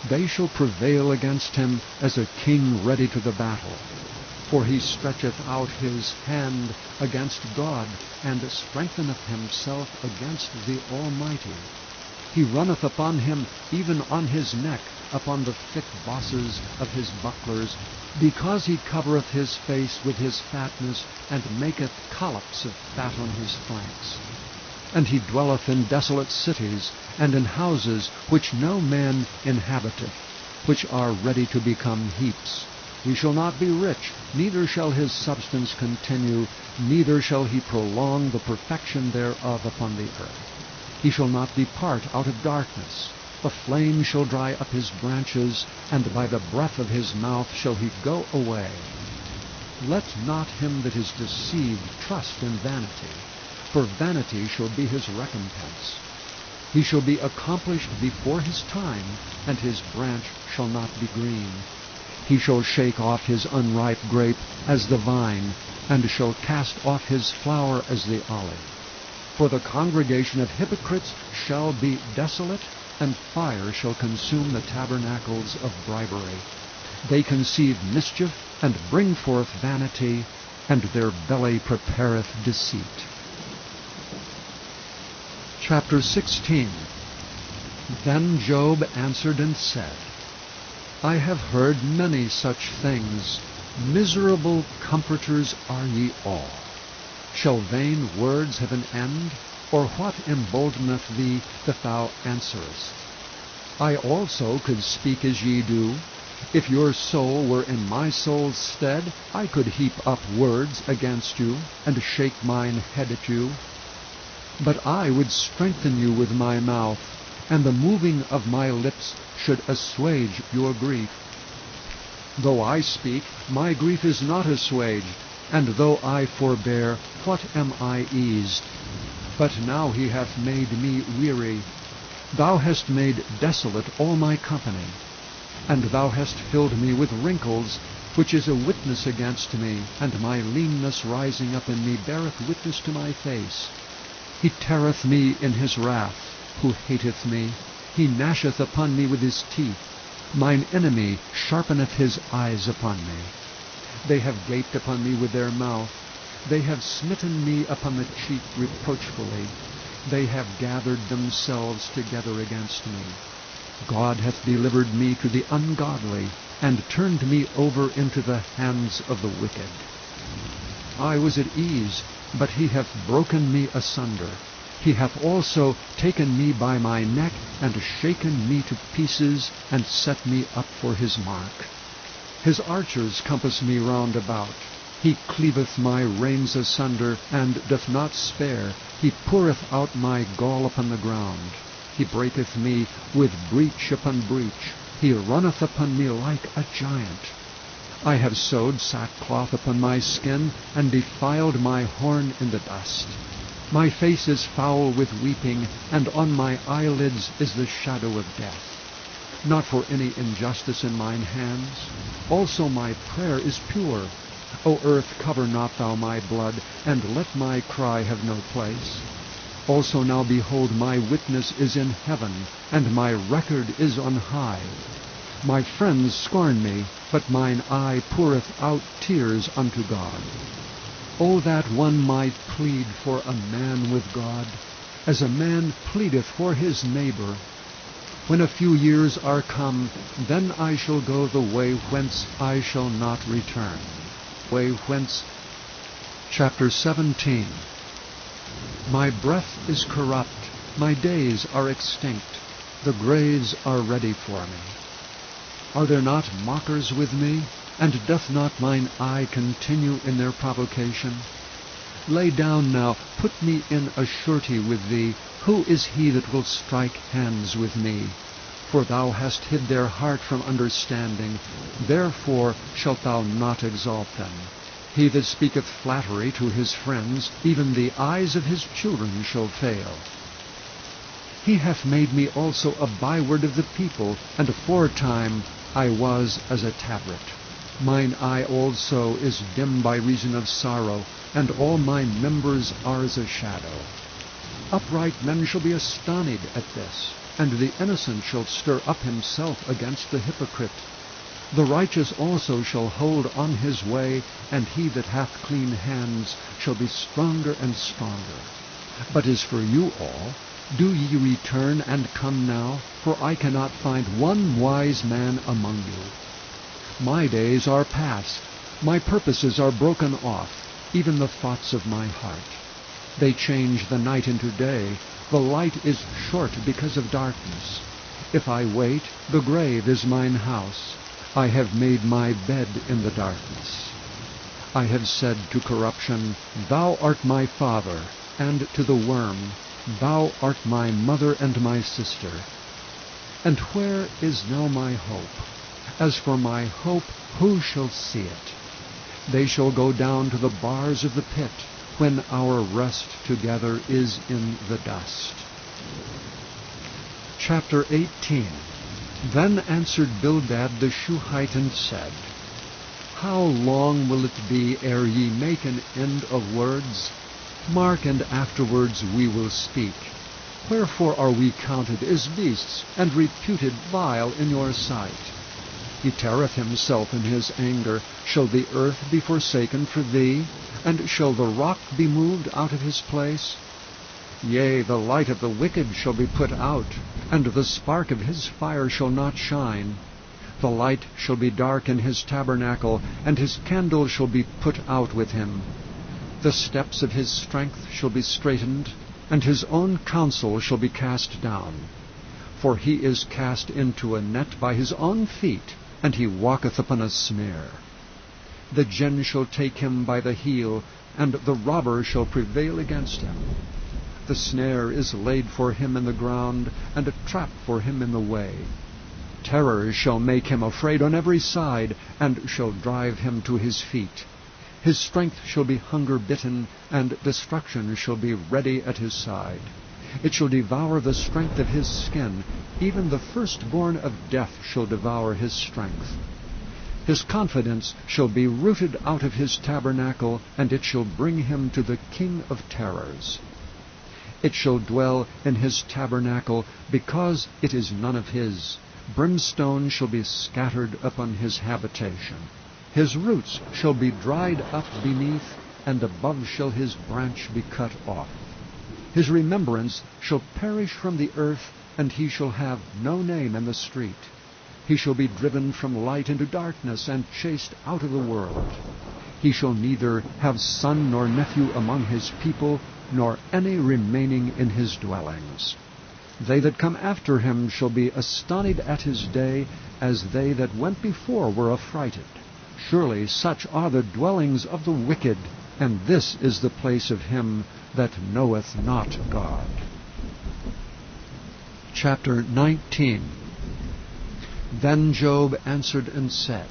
They shall prevail against him as a king ready to the battle. For he stretcheth out his hand against God, and strengtheneth himself against the Almighty. He runneth upon him, even on his neck, upon the thick bosses of his bucklers, because he covereth his face with his fatness, and maketh collops of fat on his flanks. And he dwelleth in desolate cities, and in houses which no man inhabiteth, which are ready to become heaps. He shall not be rich, neither shall his substance continue, neither shall he prolong the perfection thereof upon the earth. He shall not depart out of darkness. The flame shall dry up his branches, and by the breath of his mouth shall he go away. Let not him that is deceived trust in vanity, for vanity shall be his recompense. He shall be accomplished before his time, and his branch shall not be green. He shall shake off his unripe grape as the vine, and shall cast off his flower as the olive. For the congregation of hypocrites shall be desolate, and fire shall consume the tabernacles of bribery. They conceive mischief, and bring forth vanity, and their belly prepareth deceit. Chapter 16. Then Job answered and said, I have heard many such things. Miserable comforters are ye all. Shall vain words have an end? Or what emboldeneth thee that thou answerest? I also could speak as ye do. If your soul were in my soul's stead, I could heap up words against you, and shake mine head at you. But I would strengthen you with my mouth, and the moving of my lips should assuage your grief. Though I speak, my grief is not assuaged, and though I forbear, what am I eased? But now he hath made me weary. Thou hast made desolate all my company, and thou hast filled me with wrinkles, which is a witness against me, and my leanness rising up in me beareth witness to my face. He teareth me in his wrath, who hateth me. He gnasheth upon me with his teeth. Mine enemy sharpeneth his eyes upon me. They have gaped upon me with their mouth. They have smitten me upon the cheek reproachfully. They have gathered themselves together against me. God hath delivered me to the ungodly, and turned me over into the hands of the wicked. I was at ease, but he hath broken me asunder. He hath also taken me by my neck, and shaken me to pieces, and set me up for his mark. His archers compass me round about. He cleaveth my reins asunder, and doth not spare. He poureth out my gall upon the ground. He breaketh me with breach upon breach. He runneth upon me like a giant. I have sewed sackcloth upon my skin, and defiled my horn in the dust. My face is foul with weeping, and on my eyelids is the shadow of death. Not for any injustice in mine hands. Also my prayer is pure. O earth, cover not thou my blood, and let my cry have no place. Also now behold, my witness is in heaven, and my record is on high. My friends scorn me, but mine eye poureth out tears unto God. O that one might plead for a man with God, as a man pleadeth for his neighbor. When a few years are come, then I shall go the way whence I shall not return. Way whence. Chapter 17. My breath is corrupt, my days are extinct, the graves are ready for me. Are there not mockers with me? And doth not mine eye continue in their provocation? Lay down now, put me in a surety with thee. Who is he that will strike hands with me? For thou hast hid their heart from understanding, therefore shalt thou not exalt them. He that speaketh flattery to his friends, even the eyes of his children shall fail. He hath made me also a byword of the people, and aforetime I was as a tabret. Mine eye also is dim by reason of sorrow, and all my members are as a shadow. Upright men shall be astonished at this, and the innocent shall stir up himself against the hypocrite. The righteous also shall hold on his way, and he that hath clean hands shall be stronger and stronger. But as for you all, do ye return and come now, for I cannot find one wise man among you. My days are past, my purposes are broken off, even the thoughts of my heart. They change the night into day, the light is short because of darkness. If I wait, the grave is mine house. I have made my bed in the darkness. I have said to corruption, Thou art my father, and to the worm, Thou art my mother and my sister. And where is now my hope? As for my hope, who shall see it? They shall go down to the bars of the pit, when our rest together is in the dust. Chapter 18. Then answered Bildad the Shuhite and said, How long will it be ere ye make an end of words? Mark, and afterwards we will speak. Wherefore are we counted as beasts, and reputed vile in your sight? He teareth himself in his anger. Shall the earth be forsaken for thee? And shall the rock be moved out of his place? Yea, the light of the wicked shall be put out, and the spark of his fire shall not shine. The light shall be dark in his tabernacle, and his candle shall be put out with him. The steps of his strength shall be straitened, and his own counsel shall be cast down. For he is cast into a net by his own feet, and he walketh upon a snare. The gin shall take him by the heel, and the robber shall prevail against him. The snare is laid for him in the ground, and a trap for him in the way. Terror shall make him afraid on every side, and shall drive him to his feet. His strength shall be hunger-bitten, and destruction shall be ready at his side. It shall devour the strength of his skin, even the firstborn of death shall devour his strength. His confidence shall be rooted out of his tabernacle, and it shall bring him to the king of terrors. It shall dwell in his tabernacle, because it is none of his. Brimstone shall be scattered upon his habitation. His roots shall be dried up beneath, and above shall his branch be cut off. His remembrance shall perish from the earth, and he shall have no name in the street. He shall be driven from light into darkness, and chased out of the world. He shall neither have son nor nephew among his people, nor any remaining in his dwellings. They that come after him shall be astonished at his day, as they that went before were affrighted. Surely such are the dwellings of the wicked, and this is the place of him that knoweth not God. Chapter 19. Then Job answered and said,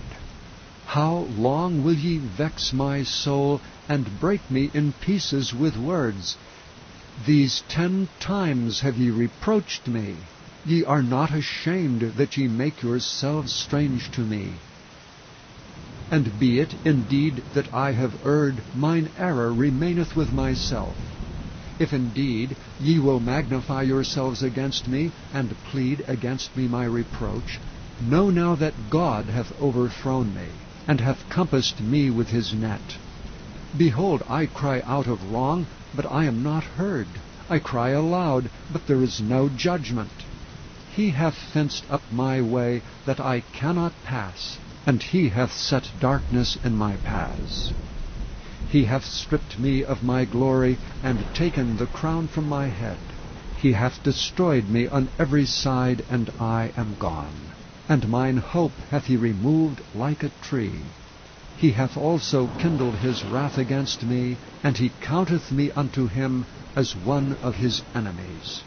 How long will ye vex my soul, and break me in pieces with words? These 10 times have ye reproached me. Ye are not ashamed that ye make yourselves strange to me. And be it indeed that I have erred, mine error remaineth with myself. If indeed ye will magnify yourselves against me, and plead against me my reproach, know now that God hath overthrown me, and hath compassed me with his net. Behold, I cry out of wrong, but I am not heard. I cry aloud, but there is no judgment. He hath fenced up my way, that I cannot pass, and he hath set darkness in my paths. He hath stripped me of my glory, and taken the crown from my head. He hath destroyed me on every side, and I am gone. And mine hope hath he removed like a tree. He hath also kindled his wrath against me, and he counteth me unto him as one of his enemies.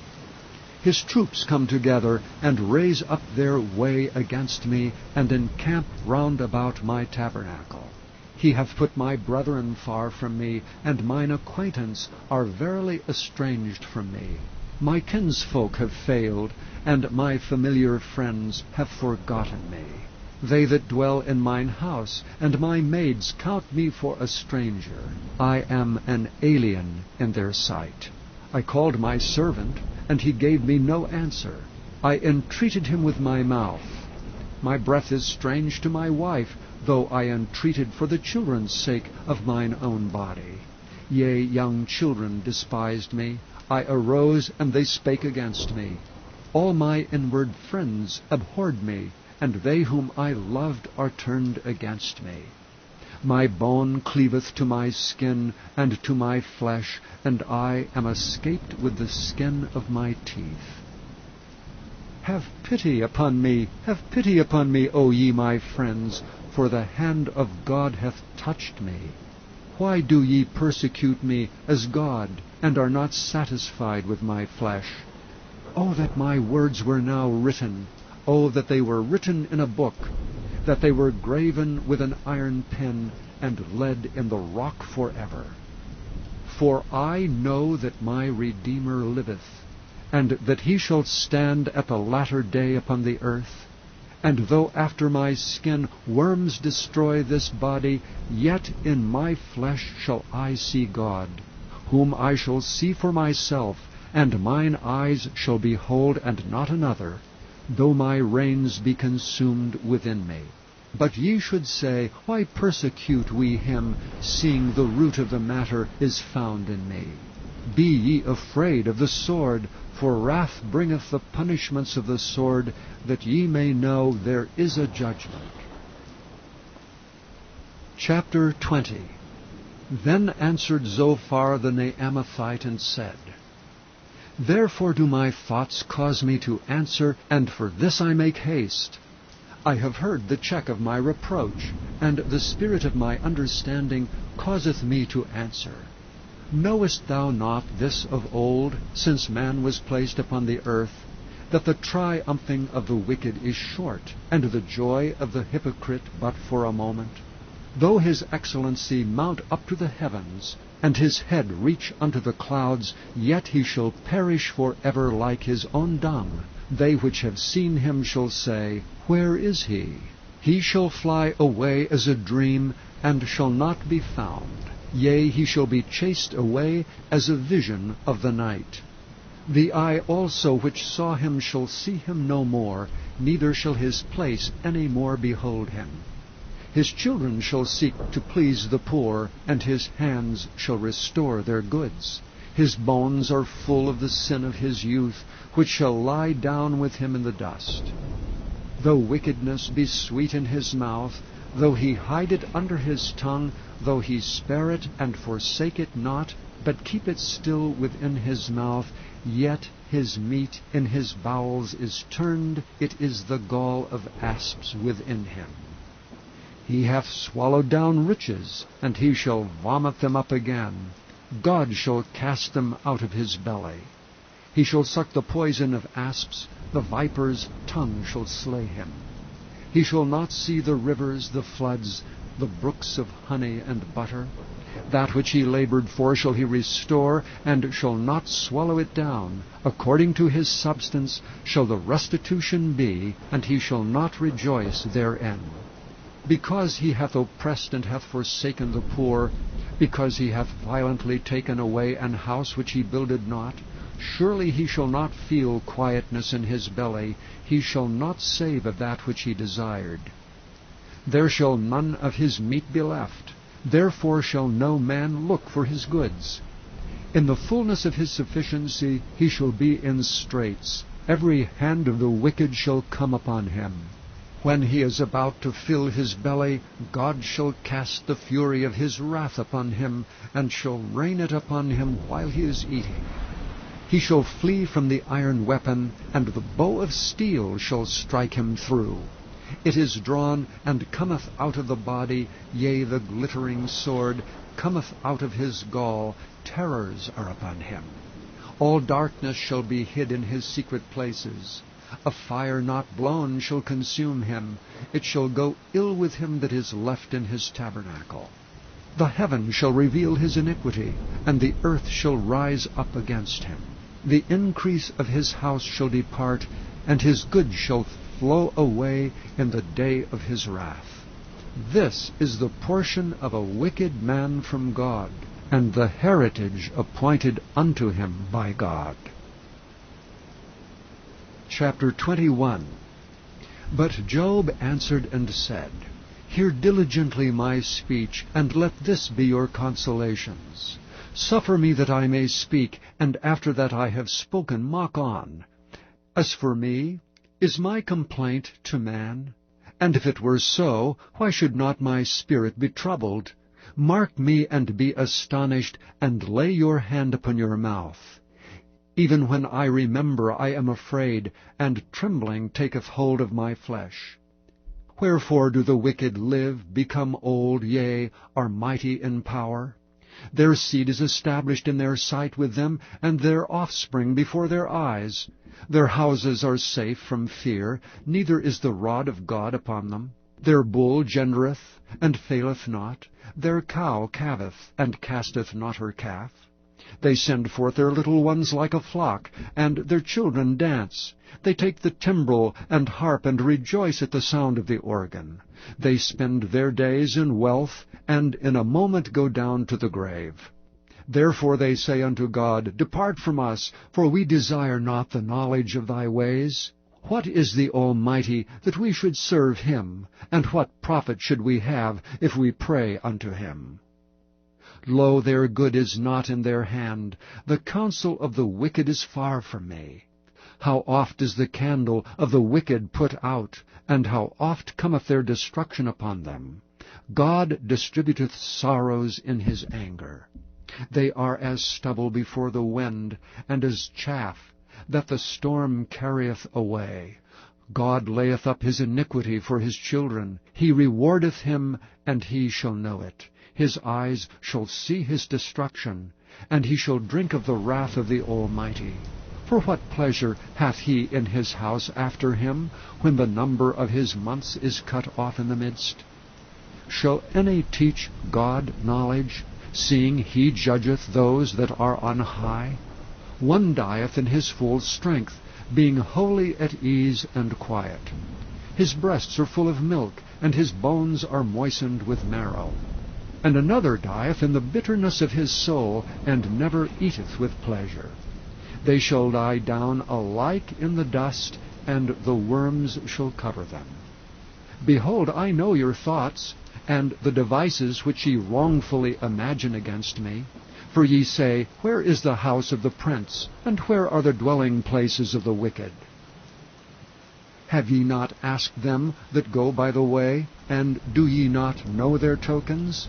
His troops come together, and raise up their way against me, and encamp round about my tabernacle. He hath put my brethren far from me, and mine acquaintance are verily estranged from me. My kinsfolk have failed, and my familiar friends have forgotten me. they that dwell in mine house, and my maids count me for a stranger. I am an alien in their sight. I called my servant, and he gave me no answer. I entreated him with my mouth. My breath is strange to my wife, though I entreated for the children's sake of mine own body. Yea, young children despised me. I arose, and they spake against me. All my inward friends abhorred me, and they whom I loved are turned against me. My bone cleaveth to my skin, and to my flesh, and I am escaped with the skin of my teeth. Have pity upon me, O ye my friends, for the hand of God hath touched me. Why do ye persecute me as God, and are not satisfied with my flesh? Oh, that my words were now written! Oh, that they were written in a book, that they were graven with an iron pen, and lead in the rock forever. For I know that my Redeemer liveth, and that he shall stand at the latter day upon the earth. And though after my skin worms destroy this body, yet in my flesh shall I see God, whom I shall see for myself, and mine eyes shall behold, and not another, though my reins be consumed within me. But ye should say, Why persecute we him, seeing the root of the matter is found in me? Be ye afraid of the sword, for wrath bringeth the punishments of the sword, that ye may know there is a judgment. Chapter 20. Then answered Zophar the Naamathite, and said, Therefore do my thoughts cause me to answer, and for this I make haste. I have heard the check of my reproach, and the spirit of my understanding causeth me to answer. Knowest thou not this of old, since man was placed upon the earth, that the triumphing of the wicked is short, and the joy of the hypocrite but for a moment? Though his excellency mount up to the heavens, and his head reach unto the clouds, yet he shall perish for ever like his own dung. They which have seen him shall say, Where is he? He shall fly away as a dream, and shall not be found. Yea, he shall be chased away as a vision of the night. The eye also which saw him shall see him no more, neither shall his place any more behold him. His children shall seek to please the poor, and his hands shall restore their goods. His bones are full of the sin of his youth, which shall lie down with him in the dust. Though wickedness be sweet in his mouth, though he hide it under his tongue, though he spare it and forsake it not, but keep it still within his mouth, yet his meat in his bowels is turned, it is the gall of asps within him. He hath swallowed down riches, and he shall vomit them up again. God shall cast them out of his belly. He shall suck the poison of asps, the viper's tongue shall slay him. He shall not see the rivers, the floods, the brooks of honey and butter. That which he labored for shall he restore, and shall not swallow it down. According to his substance shall the restitution be, and he shall not rejoice therein. Because he hath oppressed and hath forsaken the poor, because he hath violently taken away an house which he builded not, surely he shall not feel quietness in his belly, he shall not save of that which he desired. There shall none of his meat be left, therefore shall no man look for his goods. In the fullness of his sufficiency he shall be in straits, every hand of the wicked shall come upon him. When he is about to fill his belly, God shall cast the fury of his wrath upon him, and shall rain it upon him while he is eating. He shall flee from the iron weapon, and the bow of steel shall strike him through. It is drawn, and cometh out of the body, yea, the glittering sword cometh out of his gall, terrors are upon him. All darkness shall be hid in his secret places. A fire not blown shall consume him. It shall go ill with him that is left in his tabernacle. The heaven shall reveal his iniquity, and the earth shall rise up against him. The increase of his house shall depart, and his goods shall flow away in the day of his wrath. This is the portion of a wicked man from God, and the heritage appointed unto him by God. Chapter 21. But Job answered and said, Hear diligently my speech, and let this be your consolations. Suffer me that I may speak, and after that I have spoken, mock on. As for me, is my complaint to man? And if it were so, why should not my spirit be troubled? Mark me and be astonished, and lay your hand upon your mouth. Even when I remember, I am afraid, and trembling taketh hold of my flesh. Wherefore do the wicked live, become old, yea, are mighty in power? Their seed is established in their sight with them, and their offspring before their eyes. Their houses are safe from fear, neither is the rod of God upon them. Their bull gendereth, and faileth not. Their cow calveth, and casteth not her calf. They send forth their little ones like a flock, and their children dance. They take the timbrel and harp, and rejoice at the sound of the organ. They spend their days in wealth, and in a moment go down to the grave. Therefore they say unto God, Depart from us, for we desire not the knowledge of thy ways. What is the Almighty, that we should serve him? And what profit should we have, if we pray unto him? Lo, their good is not in their hand. The counsel of the wicked is far from me. How oft is the candle of the wicked put out, and how oft cometh their destruction upon them. God distributeth sorrows in his anger. They are as stubble before the wind, and as chaff that the storm carrieth away. God layeth up his iniquity for his children. He rewardeth him, and he shall know it. His eyes shall see his destruction, and he shall drink of the wrath of the Almighty. For what pleasure hath he in his house after him, when the number of his months is cut off in the midst? Shall any teach God knowledge, seeing he judgeth those that are on high? One dieth in his full strength, being wholly at ease and quiet. His breasts are full of milk, and his bones are moistened with marrow. And another dieth in the bitterness of his soul, and never eateth with pleasure. They shall lie down alike in the dust, and the worms shall cover them. Behold, I know your thoughts, and the devices which ye wrongfully imagine against me. For ye say, Where is the house of the prince, and where are the dwelling places of the wicked? Have ye not asked them that go by the way, and do ye not know their tokens?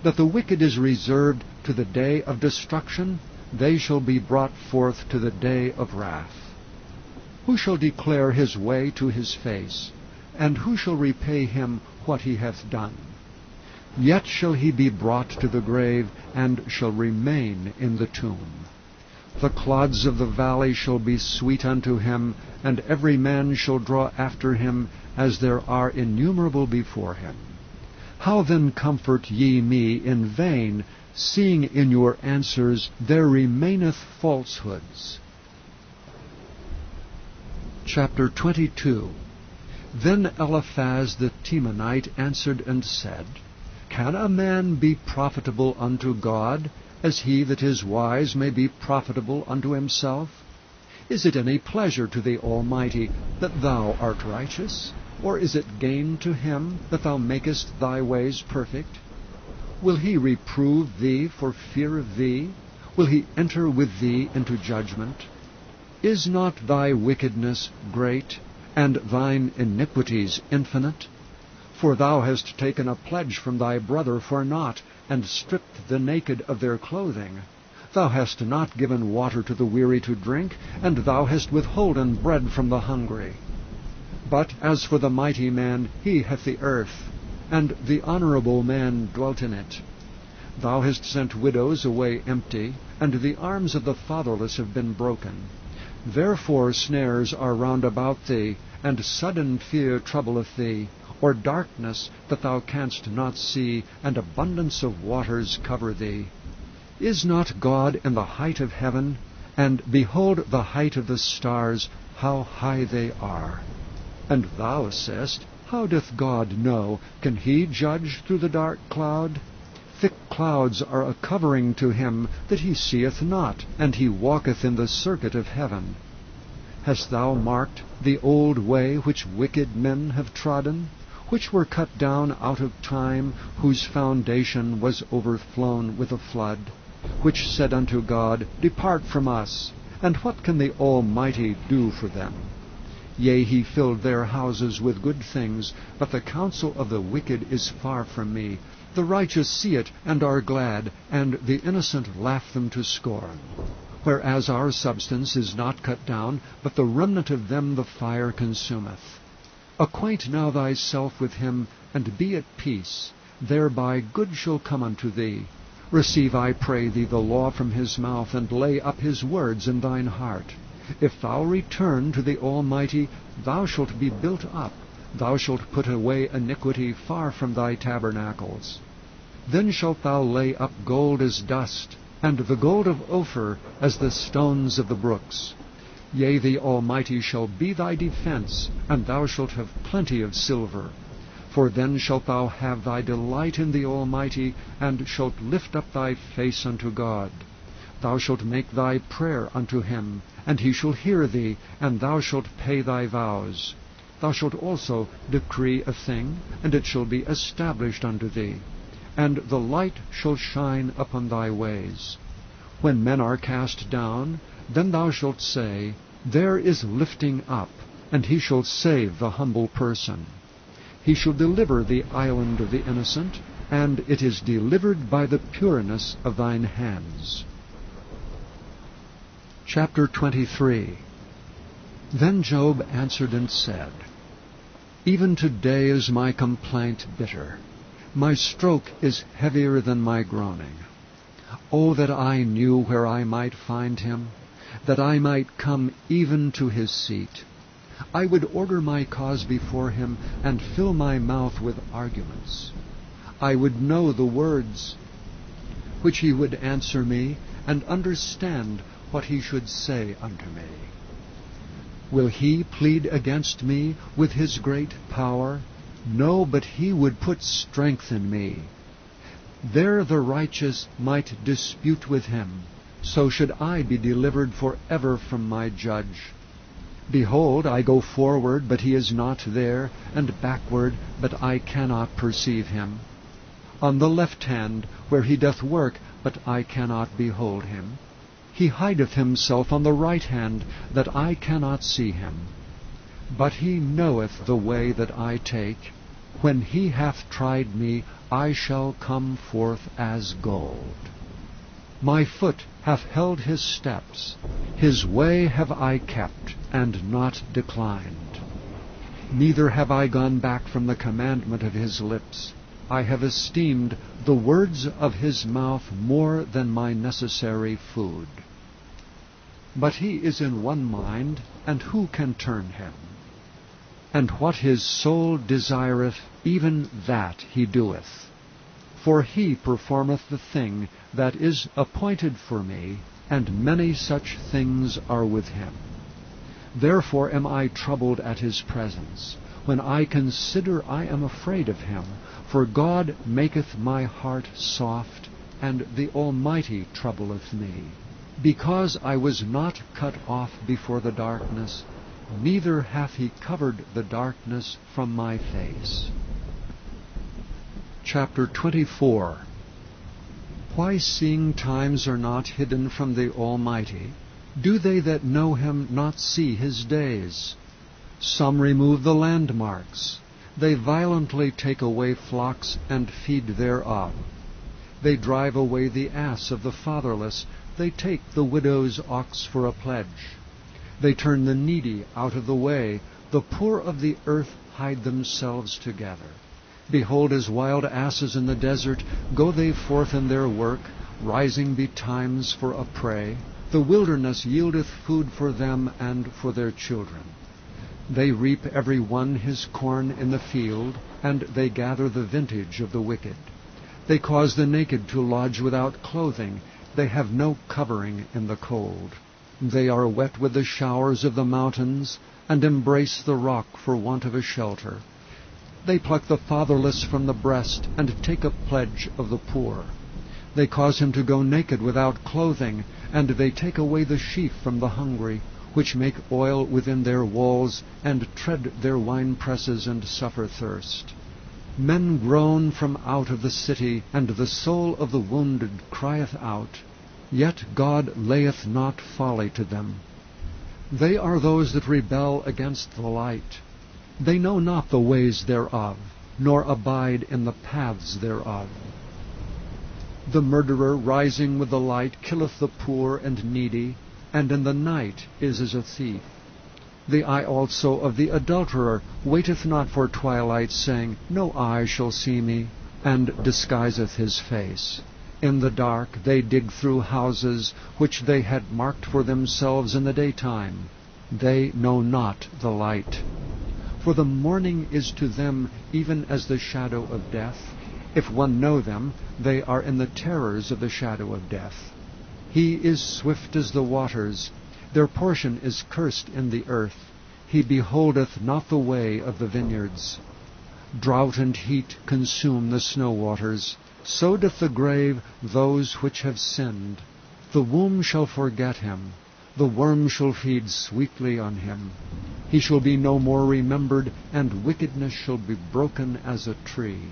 That the wicked is reserved to the day of destruction, they shall be brought forth to the day of wrath. Who shall declare his way to his face, and who shall repay him what he hath done? Yet shall he be brought to the grave, and shall remain in the tomb. The clods of the valley shall be sweet unto him, and every man shall draw after him, as there are innumerable before him. How then comfort ye me in vain, seeing in your answers there remaineth falsehoods? Chapter 22. Then Eliphaz the Temanite answered and said, Can a man be profitable unto God, as he that is wise may be profitable unto himself? Is it any pleasure to the Almighty that thou art righteous? Or is it gain to him that thou makest thy ways perfect? Will he reprove thee for fear of thee? Will he enter with thee into judgment? Is not thy wickedness great, and thine iniquities infinite? For thou hast taken a pledge from thy brother for naught, and stripped the naked of their clothing. Thou hast not given water to the weary to drink, and thou hast withholden bread from the hungry. But as for the mighty man, he hath the earth, and the honorable man dwelt in it. Thou hast sent widows away empty, and the arms of the fatherless have been broken. Therefore snares are round about thee, and sudden fear troubleth thee, or darkness that thou canst not see, and abundance of waters cover thee. Is not God in the height of heaven? And behold the height of the stars, how high they are. And thou sayest, How doth God know? Can he judge through the dark cloud? Thick clouds are a covering to him that he seeth not, and he walketh in the circuit of heaven. Hast thou marked the old way which wicked men have trodden, which were cut down out of time, whose foundation was overflown with a flood, which said unto God, Depart from us, and what can the Almighty do for them? Yea, he filled their houses with good things, but the counsel of the wicked is far from me. The righteous see it, and are glad, and the innocent laugh them to scorn. Whereas our substance is not cut down, but the remnant of them the fire consumeth. Acquaint now thyself with him, and be at peace. Thereby good shall come unto thee. Receive, I pray thee, the law from his mouth, and lay up his words in thine heart. If thou return to the Almighty, thou shalt be built up. Thou shalt put away iniquity far from thy tabernacles. Then shalt thou lay up gold as dust, and the gold of Ophir as the stones of the brooks. Yea, the Almighty shall be thy defense, and thou shalt have plenty of silver. For then shalt thou have thy delight in the Almighty, and shalt lift up thy face unto God. Thou shalt make thy prayer unto him, and he shall hear thee, and thou shalt pay thy vows. Thou shalt also decree a thing, and it shall be established unto thee, and the light shall shine upon thy ways. When men are cast down, then thou shalt say, There is lifting up, and he shall save the humble person. He shall deliver the island of the innocent, and it is delivered by the pureness of thine hands. Chapter 23. Then Job answered and said, Even today is my complaint bitter. My stroke is heavier than my groaning. Oh, that I knew where I might find him, that I might come even to his seat. I would order my cause before him, and fill my mouth with arguments. I would know the words which he would answer me, and understand what he should say unto me. Will he plead against me with his great power? No, but he would put strength in me. There the righteous might dispute with him, so should I be delivered forever from my judge. Behold, I go forward, but he is not there, and backward, but I cannot perceive him. On the left hand, where he doth work, but I cannot behold him. He hideth himself on the right hand, that I cannot see him. But he knoweth the way that I take. When he hath tried me, I shall come forth as gold. My foot hath held his steps. His way have I kept, and not declined. Neither have I gone back from the commandment of his lips. I have esteemed the words of his mouth more than my necessary food. But he is in one mind, and who can turn him? And what his soul desireth, even that he doeth. For he performeth the thing that is appointed for me, and many such things are with him. Therefore am I troubled at his presence. When I consider, I am afraid of him. For God maketh my heart soft, and the Almighty troubleth me. Because I was not cut off before the darkness, neither hath he covered the darkness from my face. Chapter 24. Why, seeing times are not hidden from the Almighty, do they that know him not see his days? Some remove the landmarks. They violently take away flocks and feed thereof. They drive away the ass of the fatherless. They take the widow's ox for a pledge. They turn the needy out of the way. The poor of the earth hide themselves together. Behold, as wild asses in the desert, go they forth in their work, rising betimes for a prey. The wilderness yieldeth food for them and for their children. They reap every one his corn in the field, and they gather the vintage of the wicked. They cause the naked to lodge without clothing. They have no covering in the cold. They are wet with the showers of the mountains, and embrace the rock for want of a shelter. They pluck the fatherless from the breast, and take a pledge of the poor. They cause him to go naked without clothing, and they take away the sheaf from the hungry, which make oil within their walls, and tread their winepresses, and suffer thirst. Men groan from out of the city, and the soul of the wounded crieth out. Yet God layeth not folly to them. They are those that rebel against the light. They know not the ways thereof, nor abide in the paths thereof. The murderer rising with the light killeth the poor and needy, and in the night is as a thief. The eye also of the adulterer waiteth not for twilight, saying, No eye shall see me, and disguiseth his face. In the dark they dig through houses, which they had marked for themselves in the daytime. They know not the light. For the morning is to them even as the shadow of death. If one know them, they are in the terrors of the shadow of death. He is swift as the waters. Their portion is cursed in the earth. He beholdeth not the way of the vineyards. Drought and heat consume the snow waters. So doth the grave those which have sinned. The womb shall forget him. The worm shall feed sweetly on him. He shall be no more remembered, and wickedness shall be broken as a tree.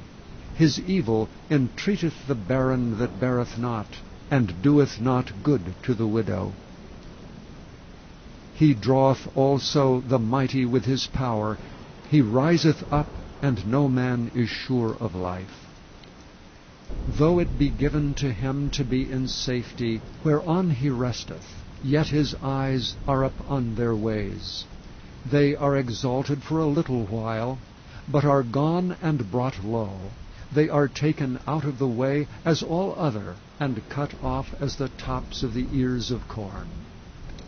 His evil entreateth the barren that beareth not, and doeth not good to the widow. He draweth also the mighty with his power. He riseth up, and no man is sure of life. Though it be given to him to be in safety, whereon he resteth, yet his eyes are upon their ways. They are exalted for a little while, but are gone and brought low. They are taken out of the way as all other, and cut off as the tops of the ears of corn.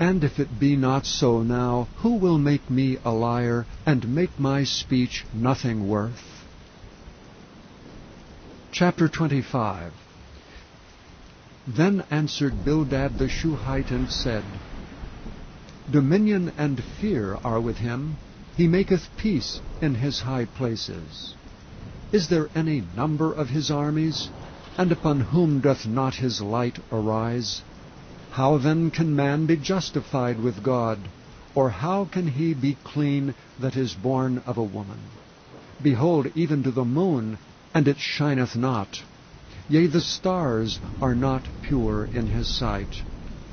And if it be not so now, who will make me a liar, and make my speech nothing worth? Chapter 25. Then answered Bildad the Shuhite, and said, Dominion and fear are with him. He maketh peace in his high places. Is there any number of his armies? And upon whom doth not his light arise? How then can man be justified with God? Or how can he be clean that is born of a woman? Behold, even to the moon, and it shineth not. Yea, the stars are not pure in his sight.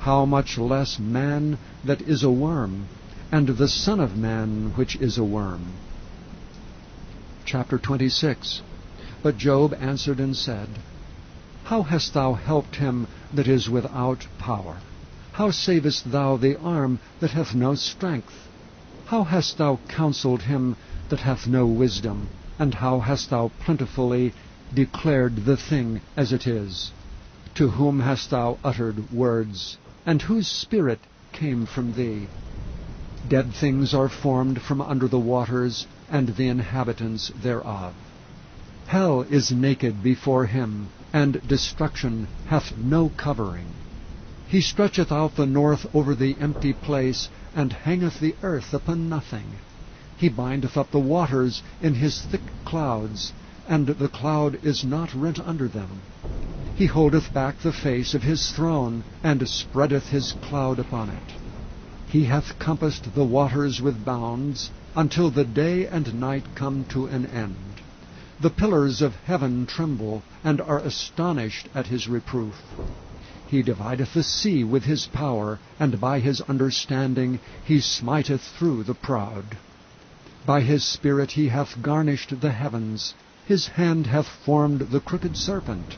How much less man that is a worm, and the Son of Man which is a worm? Chapter 26. But Job answered and said, How hast thou helped him that is without power? How savest thou the arm that hath no strength? How hast thou counselled him that hath no wisdom? And how hast thou plentifully declared the thing as it is? To whom hast thou uttered words? And whose spirit came from thee? Dead things are formed from under the waters, and the inhabitants thereof. Hell is naked before him, and destruction hath no covering. He stretcheth out the north over the empty place, and hangeth the earth upon nothing. He bindeth up the waters in his thick clouds, and the cloud is not rent under them. He holdeth back the face of his throne, and spreadeth his cloud upon it. He hath compassed the waters with bounds, until the day and night come to an end. The pillars of heaven tremble, and are astonished at his reproof. He divideth the sea with his power, and by his understanding he smiteth through the proud. By his spirit he hath garnished the heavens. His hand hath formed the crooked serpent.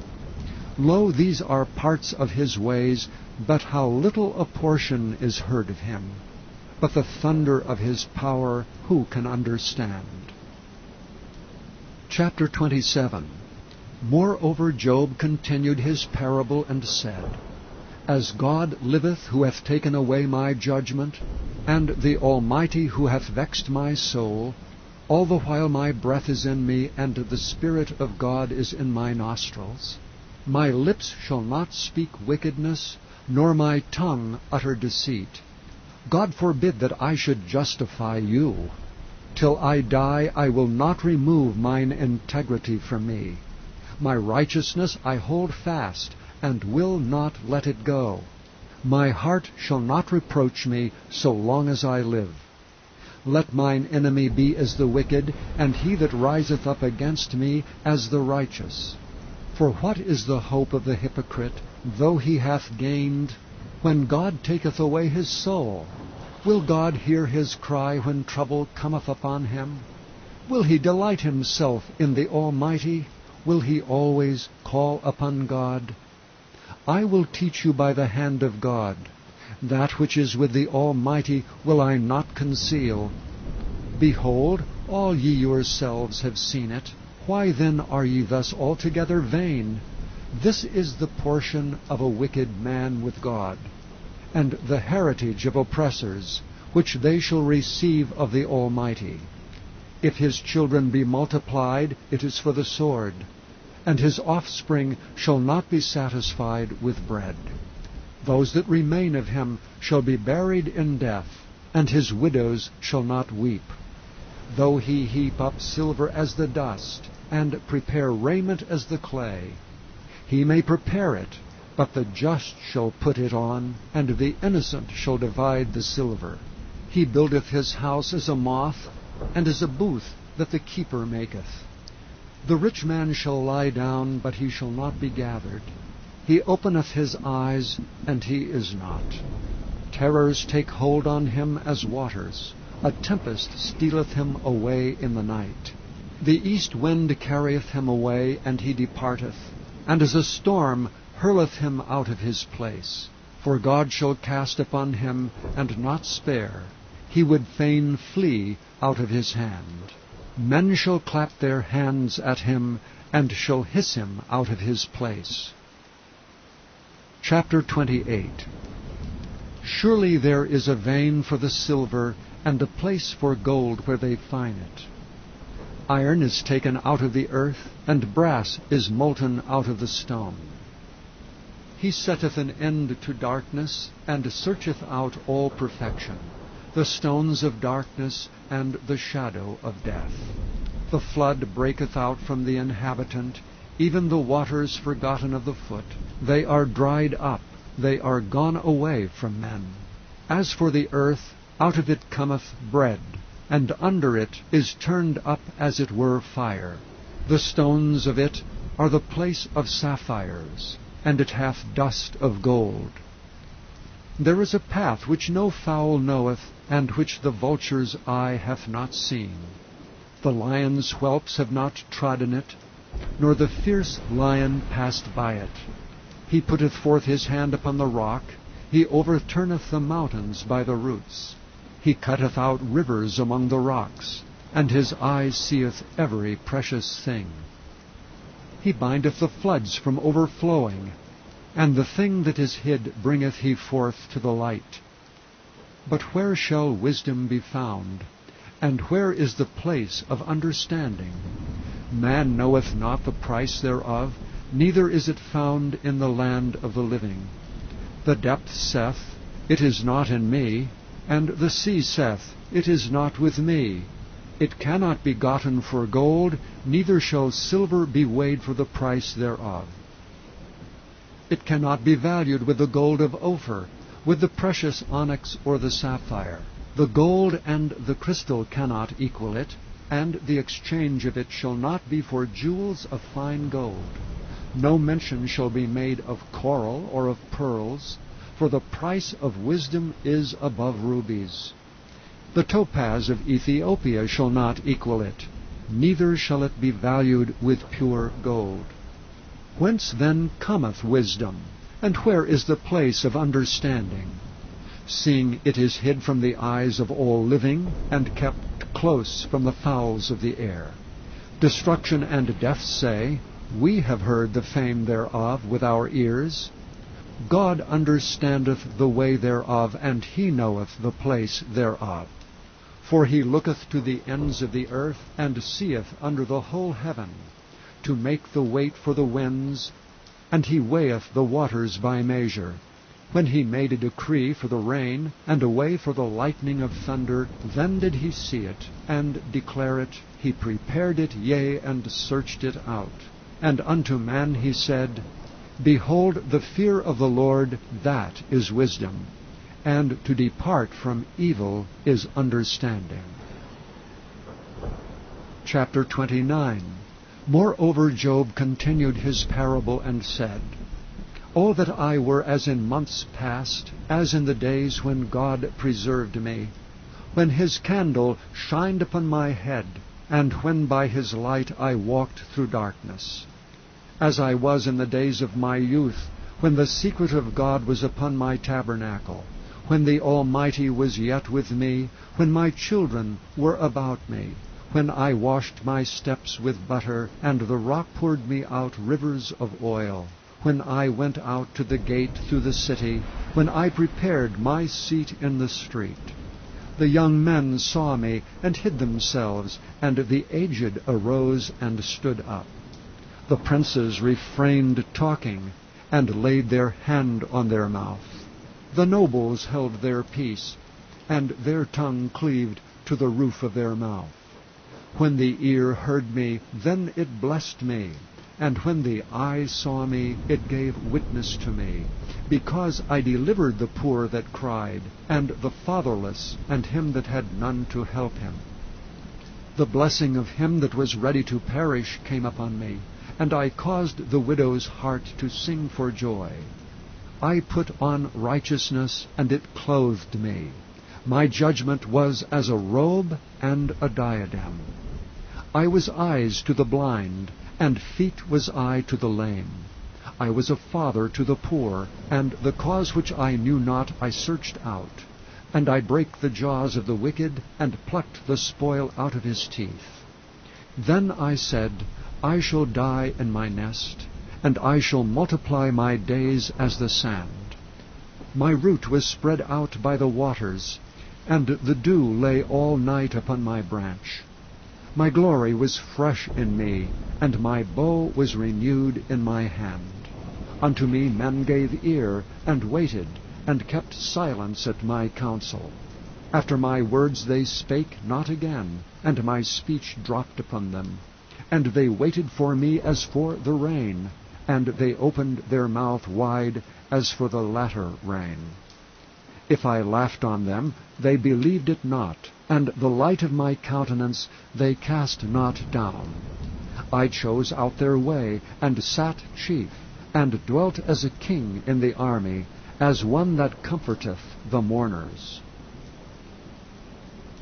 Lo, these are parts of his ways, but how little a portion is heard of him. But the thunder of his power who can understand? Chapter 27. Moreover Job continued his parable, and said, As God liveth, who hath taken away my judgment, and the Almighty who hath vexed my soul, all the while my breath is in me, and the Spirit of God is in my nostrils. My lips shall not speak wickedness, nor my tongue utter deceit. God forbid that I should justify you. Till I die I will not remove mine integrity from me. My righteousness I hold fast, and will not let it go. My heart shall not reproach me so long as I live. Let mine enemy be as the wicked, and he that riseth up against me as the righteous. For what is the hope of the hypocrite, though he hath gained, when God taketh away his soul? Will God hear his cry when trouble cometh upon him? Will he delight himself in the Almighty? Will he always call upon God? I will teach you by the hand of God. That which is with the Almighty will I not conceal. Behold, all ye yourselves have seen it. Why then are ye thus altogether vain? This is the portion of a wicked man with God, and the heritage of oppressors, which they shall receive of the Almighty. If his children be multiplied, it is for the sword, and his offspring shall not be satisfied with bread. Those that remain of him shall be buried in death, and his widows shall not weep. Though he heap up silver as the dust, and prepare raiment as the clay, he may prepare it, but the just shall put it on, and the innocent shall divide the silver. He buildeth his house as a moth, and as a booth that the keeper maketh. The rich man shall lie down, but he shall not be gathered. He openeth his eyes, and he is not. Terrors take hold on him as waters. A tempest stealeth him away in the night. The east wind carrieth him away, and he departeth, and as a storm hurleth him out of his place. For God shall cast upon him, and not spare. He would fain flee out of his hand. Men shall clap their hands at him, and shall hiss him out of his place. Chapter 28. Surely there is a vein for the silver, and a place for gold where they fine it. Iron is taken out of the earth, and brass is molten out of the stone. He setteth an end to darkness, and searcheth out all perfection, the stones of darkness, and the shadow of death. The flood breaketh out from the inhabitant, even the waters forgotten of the foot. They are dried up, they are gone away from men. As for the earth, out of it cometh bread, and under it is turned up as it were fire. The stones of it are the place of sapphires, and it hath dust of gold. There is a path which no fowl knoweth, and which the vulture's eye hath not seen. The lion's whelps have not trodden it, nor the fierce lion passed by it. He putteth forth his hand upon the rock, he overturneth the mountains by the roots. He cutteth out rivers among the rocks, and his eye seeth every precious thing. He bindeth the floods from overflowing, and the thing that is hid bringeth he forth to the light. But where shall wisdom be found? And where is the place of understanding? Man knoweth not the price thereof, neither is it found in the land of the living. The depth saith, It is not in me, and the sea saith, It is not with me. It cannot be gotten for gold, neither shall silver be weighed for the price thereof. It cannot be valued with the gold of Ophir, with the precious onyx or the sapphire. The gold and the crystal cannot equal it, and the exchange of it shall not be for jewels of fine gold. No mention shall be made of coral or of pearls, for the price of wisdom is above rubies. The topaz of Ethiopia shall not equal it, neither shall it be valued with pure gold. Whence then cometh wisdom, and where is the place of understanding? Seeing it is hid from the eyes of all living, and kept close from the fowls of the air. Destruction and death say, We have heard the fame thereof with our ears. God understandeth the way thereof, and he knoweth the place thereof. For he looketh to the ends of the earth, and seeth under the whole heaven, to make the weight for the winds, and he weigheth the waters by measure. When he made a decree for the rain, and a way for the lightning of thunder, then did he see it, and declare it. He prepared it, yea, and searched it out. And unto man he said, Behold, the fear of the Lord, that is wisdom, and to depart from evil is understanding. Chapter 29. Moreover Job continued his parable and said, O that I were as in months past, as in the days when God preserved me, when his candle shined upon my head, and when by his light I walked through darkness. As I was in the days of my youth, when the secret of God was upon my tabernacle, when the Almighty was yet with me, when my children were about me, when I washed my steps with butter, and the rock poured me out rivers of oil, when I went out to the gate through the city, when I prepared my seat in the street. The young men saw me, and hid themselves, and the aged arose and stood up. The princes refrained talking, and laid their hand on their mouth. The nobles held their peace, and their tongue cleaved to the roof of their mouth. When the ear heard me, then it blessed me, and when the eye saw me, it gave witness to me, because I delivered the poor that cried, and the fatherless, and him that had none to help him. The blessing of him that was ready to perish came upon me, and I caused the widow's heart to sing for joy. I put on righteousness, and it clothed me. My judgment was as a robe and a diadem. I was eyes to the blind, and feet was I to the lame. I was a father to the poor, and the cause which I knew not I searched out. And I brake the jaws of the wicked, and plucked the spoil out of his teeth. Then I said, I shall die in my nest, and I shall multiply my days as the sand. My root was spread out by the waters, and the dew lay all night upon my branch. My glory was fresh in me, and my bow was renewed in my hand. Unto me men gave ear, and waited, and kept silence at my counsel. After my words they spake not again, and my speech dropped upon them. And they waited for me as for the rain, and they opened their mouth wide as for the latter rain. If I laughed on them, they believed it not, and the light of my countenance they cast not down. I chose out their way, and sat chief, and dwelt as a king in the army, as one that comforteth the mourners.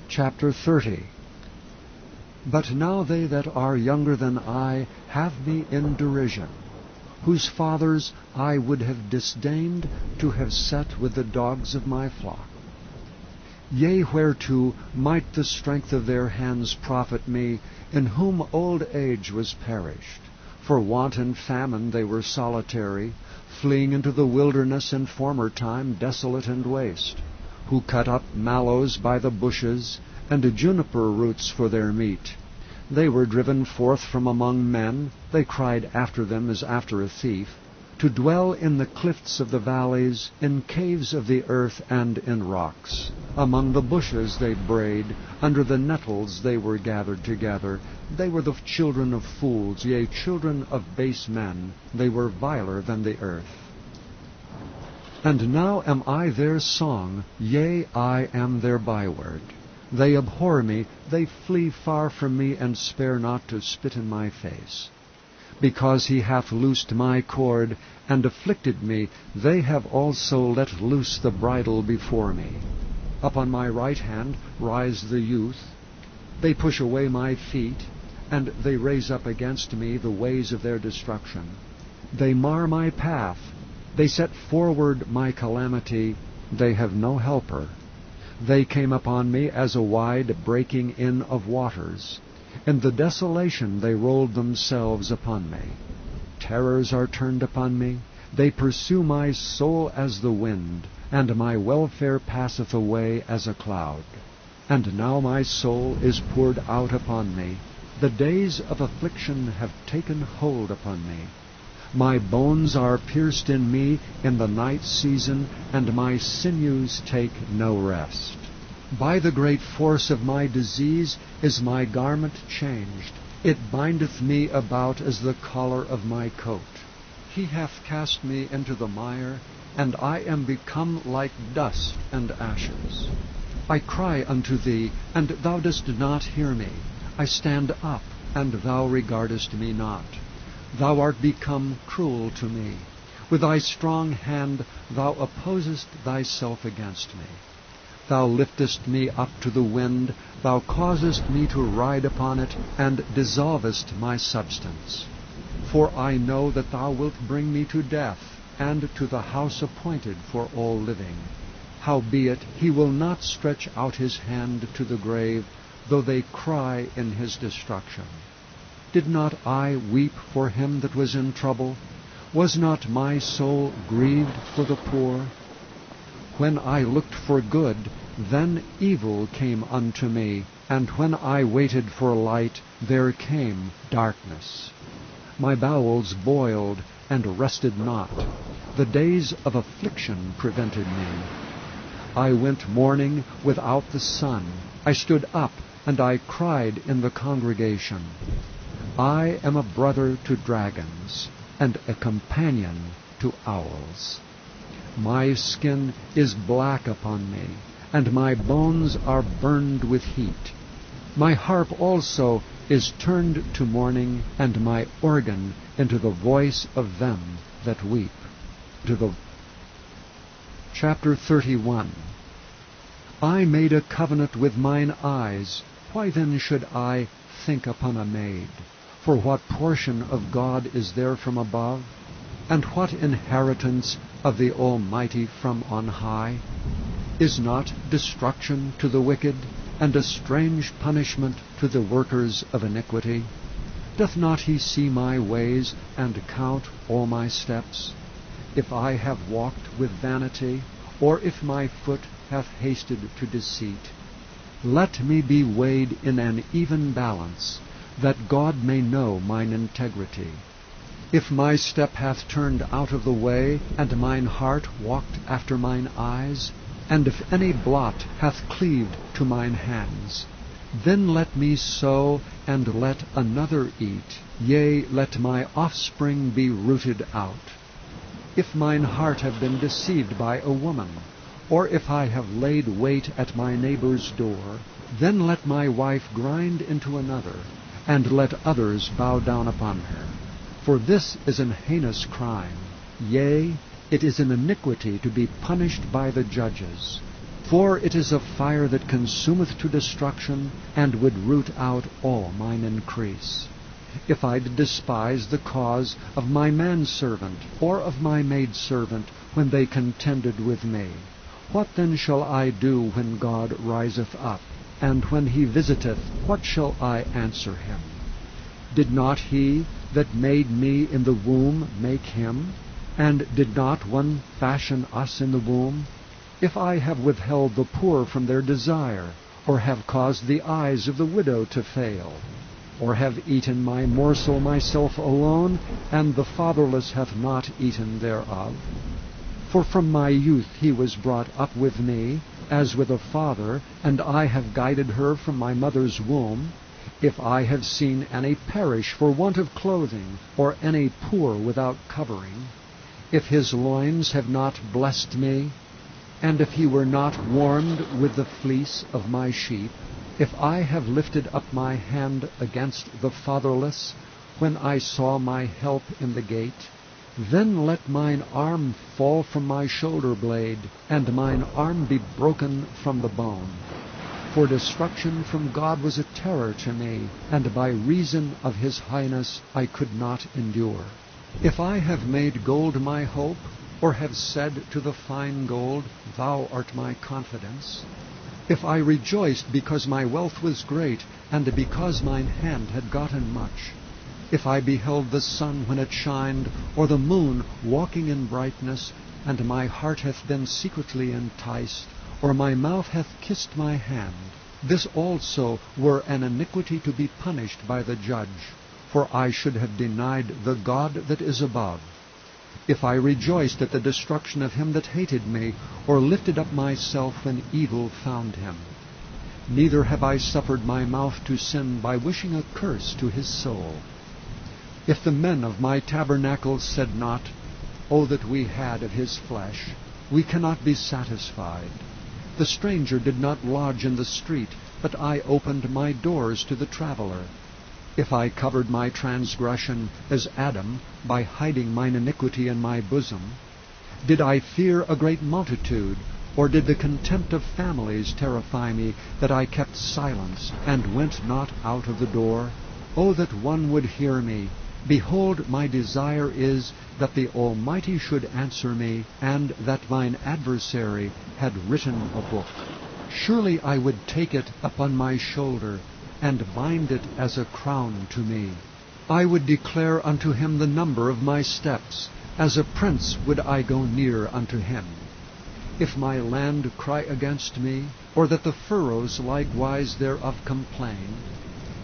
Chapter 30. But now they that are younger than I have me in derision, whose fathers I would have disdained to have set with the dogs of my flock. Yea, whereto might the strength of their hands profit me, in whom old age was perished? For want and famine they were solitary, fleeing into the wilderness in former time, desolate and waste, who cut up mallows by the bushes, and juniper roots for their meat. They were driven forth from among men, they cried after them as after a thief, to dwell in the cliffs of the valleys, in caves of the earth, and in rocks. Among the bushes they brayed, under the nettles they were gathered together. They were the children of fools, yea, children of base men. They were viler than the earth. And now am I their song, yea, I am their byword. They abhor me, they flee far from me, and spare not to spit in my face. Because he hath loosed my cord, and afflicted me, they have also let loose the bridle before me. Upon my right hand rise the youth. They push away my feet, and they raise up against me the ways of their destruction. They mar my path, they set forward my calamity, they have no helper. They came upon me as a wide breaking in of waters. In the desolation they rolled themselves upon me. Terrors are turned upon me. They pursue my soul as the wind, and my welfare passeth away as a cloud. And now my soul is poured out upon me. The days of affliction have taken hold upon me. My bones are pierced in me in the night season, and my sinews take no rest. By the great force of my disease is my garment changed. It bindeth me about as the collar of my coat. He hath cast me into the mire, and I am become like dust and ashes. I cry unto thee, and thou dost not hear me. I stand up, and thou regardest me not. Thou art become cruel to me. With thy strong hand thou opposest thyself against me. Thou liftest me up to the wind, thou causest me to ride upon it, and dissolvest my substance. For I know that thou wilt bring me to death, and to the house appointed for all living. Howbeit he will not stretch out his hand to the grave, though they cry in his destruction. Did not I weep for him that was in trouble? Was not my soul grieved for the poor? When I looked for good, then evil came unto me, and when I waited for light, there came darkness. My bowels boiled and rested not. The days of affliction prevented me. I went mourning without the sun. I stood up, and I cried in the congregation. I am a brother to dragons, and a companion to owls. My skin is black upon me, and my bones are burned with heat. My harp also is turned to mourning, and my organ into the voice of them that weep. Chapter 31. I made a covenant with mine eyes. Why then should I think upon a maid? For what portion of God is there from above? And what inheritance of the Almighty from on high? Is not destruction to the wicked, and a strange punishment to the workers of iniquity? Doth not he see my ways, and count all my steps? If I have walked with vanity, or if my foot hath hasted to deceit, let me be weighed in an even balance, that God may know mine integrity. If my step hath turned out of the way, and mine heart walked after mine eyes, and if any blot hath cleaved to mine hands, then let me sow, and let another eat, yea, let my offspring be rooted out. If mine heart have been deceived by a woman, or if I have laid wait at my neighbor's door, then let my wife grind into another, and let others bow down upon her. For this is an heinous crime, yea, it is an iniquity to be punished by the judges. For it is a fire that consumeth to destruction, and would root out all mine increase. If I did despise the cause of my manservant, or of my maidservant, when they contended with me, what then shall I do when God riseth up? And when he visiteth, what shall I answer him? Did not he that made me in the womb make him? And did not one fashion us in the womb? If I have withheld the poor from their desire, or have caused the eyes of the widow to fail, or have eaten my morsel myself alone, and the fatherless hath not eaten thereof? For from my youth he was brought up with me, as with a father, and I have guided her from my mother's womb. If I have seen any perish for want of clothing, or any poor without covering, if his loins have not blessed me, and if he were not warmed with the fleece of my sheep, if I have lifted up my hand against the fatherless, when I saw my help in the gate, then let mine arm fall from my shoulder blade, and mine arm be broken from the bone. For destruction from God was a terror to me, and by reason of his highness I could not endure. If I have made gold my hope, or have said to the fine gold, Thou art my confidence, if I rejoiced because my wealth was great, and because mine hand had gotten much, if I beheld the sun when it shined, or the moon walking in brightness, and my heart hath been secretly enticed, or my mouth hath kissed my hand, this also were an iniquity to be punished by the judge. for I should have denied the God that is above. If I rejoiced at the destruction of him that hated me, or lifted up myself when evil found him. Neither have I suffered my mouth to sin by wishing a curse to his soul. If the men of my tabernacle said not, O that we had of his flesh, we cannot be satisfied. The stranger did not lodge in the street, but I opened my doors to the traveler. If I covered my transgression as Adam, by hiding mine iniquity in my bosom, did I fear a great multitude, or did the contempt of families terrify me, that I kept silence, and went not out of the door? O that one would hear me! Behold, my desire is that the Almighty should answer me, and that mine adversary had written a book. Surely I would take it upon my shoulder, and bind it as a crown to me. I would declare unto him the number of my steps. As a prince would I go near unto him. If my land cry against me, or that the furrows likewise thereof complain,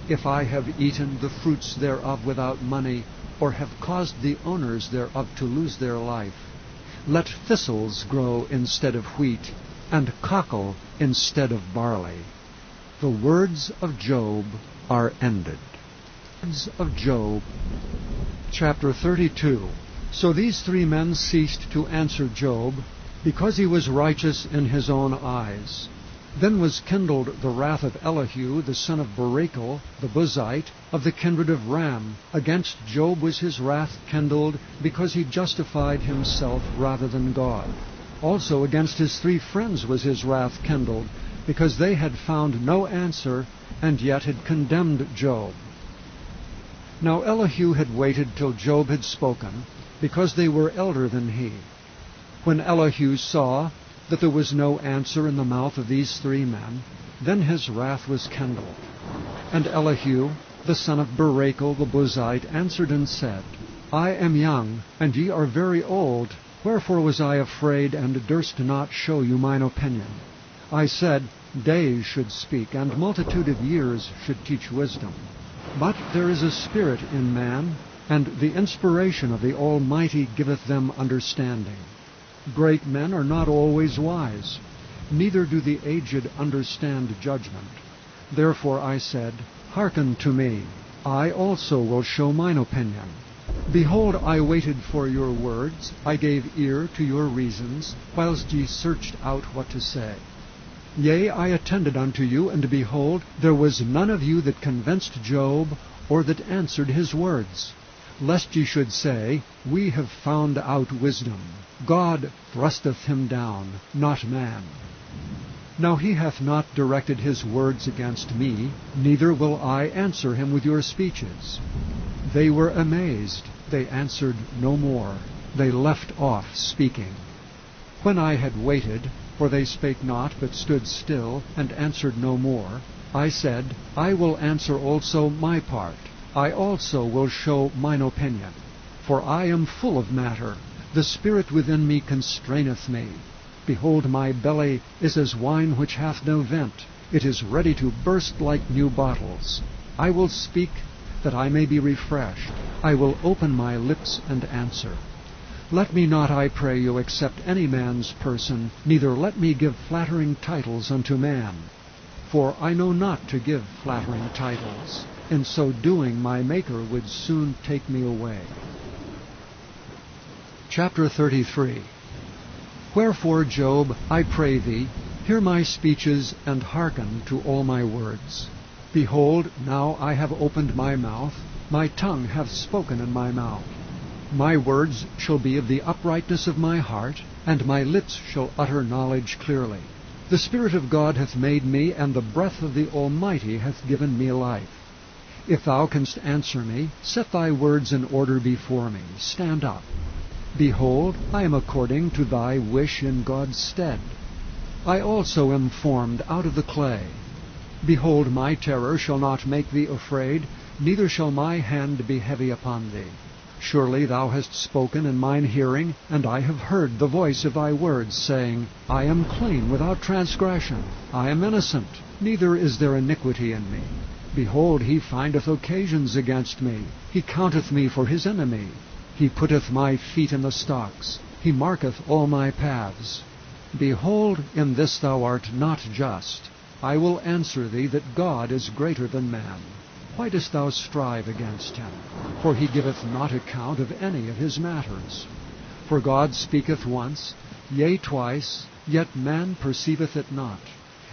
if I have eaten the fruits thereof without money, or have caused the owners thereof to lose their life, let thistles grow instead of wheat, and cockle instead of barley. The words of Job are ended. Words of Job, chapter 32. So these three men ceased to answer Job, because he was righteous in his own eyes. Then was kindled the wrath of Elihu, the son of Barachel, the Buzite, of the kindred of Ram. Against Job was his wrath kindled, because he justified himself rather than God. Also against his three friends was his wrath kindled, because they had found no answer, and yet had condemned Job. Now Elihu had waited till Job had spoken, because they were elder than he. When Elihu saw that there was no answer in the mouth of these three men, then his wrath was kindled. And Elihu, the son of Barachel the Buzite, answered and said, I am young, and ye are very old. Wherefore was I afraid, and durst not show you mine opinion? I said, days should speak, and multitude of years should teach wisdom. But there is a spirit in man, and the inspiration of the Almighty giveth them understanding. Great men are not always wise, neither do the aged understand judgment. Therefore I said, hearken to me, I also will show mine opinion. Behold, I waited for your words, I gave ear to your reasons, whilst ye searched out what to say. Yea, I attended unto you, and behold, there was none of you that convinced Job, or that answered his words. Lest ye should say, we have found out wisdom. God thrusteth him down, not man. Now he hath not directed his words against me, neither will I answer him with your speeches. They were amazed, they answered no more, they left off speaking. When I had waited, for they spake not, but stood still, and answered no more, I said, I will answer also my part. I also will show mine opinion. For I am full of matter. The spirit within me constraineth me. Behold, my belly is as wine which hath no vent. It is ready to burst like new bottles. I will speak, that I may be refreshed. I will open my lips and answer. Let me not, I pray you, accept any man's person, neither let me give flattering titles unto man. For I know not to give flattering titles. In so doing, my Maker would soon take me away. Chapter 33. Wherefore, Job, I pray thee, hear my speeches, and hearken to all my words. Behold, now I have opened my mouth, my tongue hath spoken in my mouth. My words shall be of the uprightness of my heart, and my lips shall utter knowledge clearly. The Spirit of God hath made me, and the breath of the Almighty hath given me life. If thou canst answer me, set thy words in order before me. Stand up. Behold, I am according to thy wish in God's stead. I also am formed out of the clay. Behold, my terror shall not make thee afraid, neither shall my hand be heavy upon thee. Surely thou hast spoken in mine hearing, and I have heard the voice of thy words, saying, I am clean without transgression, I am innocent, neither is there iniquity in me. Behold, he findeth occasions against me. He counteth me for his enemy. He putteth my feet in the stocks. He marketh all my paths. Behold, in this thou art not just. I will answer thee that God is greater than man. Why dost thou strive against him? For he giveth not account of any of his matters. For God speaketh once, yea twice, yet man perceiveth it not.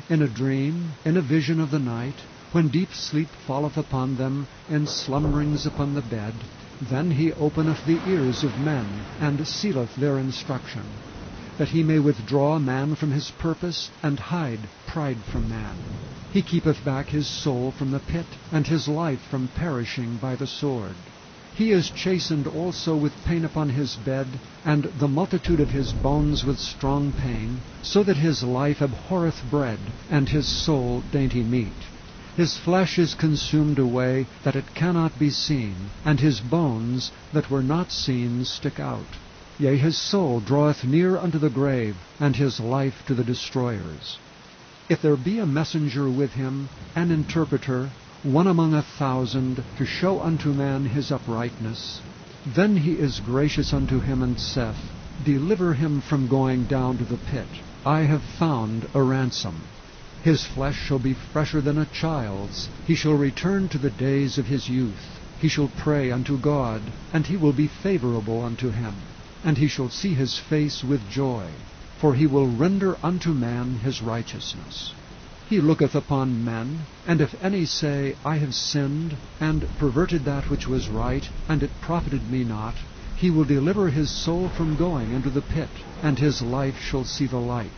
In a dream, in a vision of the night, when deep sleep falleth upon them, in slumberings upon the bed, then he openeth the ears of men, and sealeth their instruction, that he may withdraw man from his purpose, and hide pride from man. He keepeth back his soul from the pit, and his life from perishing by the sword. He is chastened also with pain upon his bed, and the multitude of his bones with strong pain, so that his life abhorreth bread, and his soul dainty meat. His flesh is consumed away, that it cannot be seen, and his bones that were not seen stick out. Yea, his soul draweth near unto the grave, and his life to the destroyers. If there be a messenger with him, an interpreter, one among 1,000, to show unto man his uprightness, then he is gracious unto him, and saith, Deliver him from going down to the pit. I have found a ransom. His flesh shall be fresher than a child's. He shall return to the days of his youth. He shall pray unto God, and he will be favorable unto him. And he shall see his face with joy, for he will render unto man his righteousness. He looketh upon men, and if any say, I have sinned, and perverted that which was right, and it profited me not, he will deliver his soul from going into the pit, and his life shall see the light.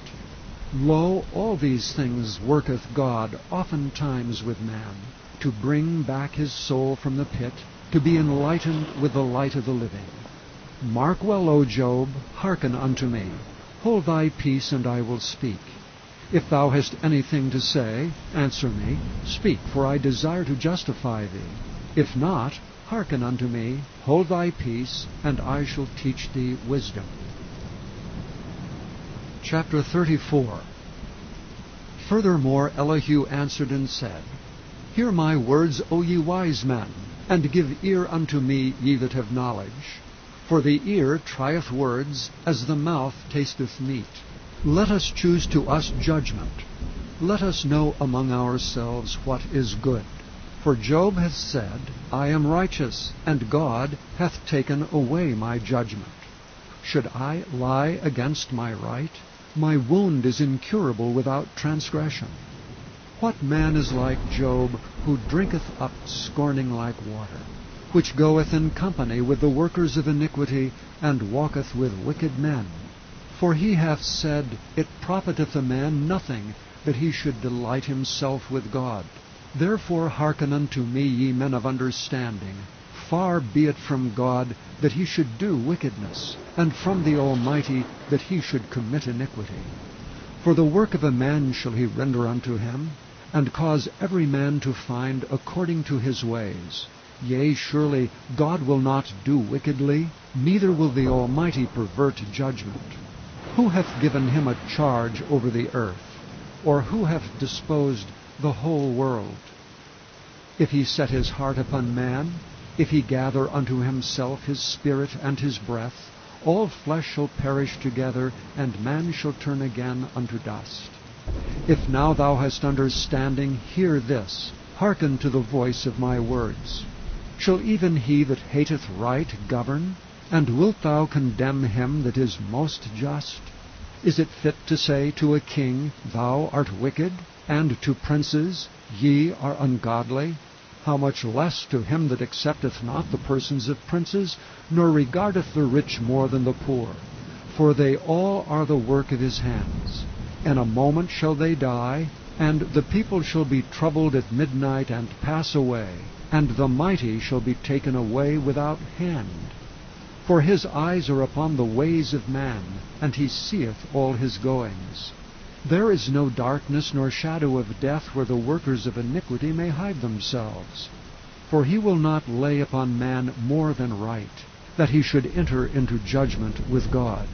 Lo, all these things worketh God oftentimes with man, to bring back his soul from the pit, to be enlightened with the light of the living. Mark well, O Job, hearken unto me. Hold thy peace, and I will speak. If thou hast anything to say, answer me. Speak, for I desire to justify thee. If not, hearken unto me. Hold thy peace, and I shall teach thee wisdom. Chapter 34. Furthermore Elihu answered and said, Hear my words, O ye wise men, and give ear unto me, ye that have knowledge. For the ear trieth words, as the mouth tasteth meat. Let us choose to us judgment. Let us know among ourselves what is good. For Job hath said, I am righteous, and God hath taken away my judgment. Should I lie against my right? My wound is incurable without transgression. What man is like Job, who drinketh up scorning like water, which goeth in company with the workers of iniquity, and walketh with wicked men? For he hath said, It profiteth a man nothing, that he should delight himself with God. Therefore hearken unto me, ye men of understanding. Far be it from God that he should do wickedness, and from the Almighty that he should commit iniquity. For the work of a man shall he render unto him, and cause every man to find according to his ways. Yea, surely God will not do wickedly, neither will the Almighty pervert judgment. Who hath given him a charge over the earth? Or who hath disposed the whole world? If he set his heart upon man, if he gather unto himself his spirit and his breath, all flesh shall perish together, and man shall turn again unto dust. If now thou hast understanding, hear this. Hearken to the voice of my words. Shall even he that hateth right govern? And wilt thou condemn him that is most just? Is it fit to say to a king, Thou art wicked, and to princes, Ye are ungodly? How much less to him that accepteth not the persons of princes, nor regardeth the rich more than the poor? For they all are the work of his hands. In a moment shall they die, and the people shall be troubled at midnight, and pass away, and the mighty shall be taken away without hand. For his eyes are upon the ways of man, and he seeth all his goings. There is no darkness nor shadow of death where the workers of iniquity may hide themselves. For he will not lay upon man more than right, that he should enter into judgment with God.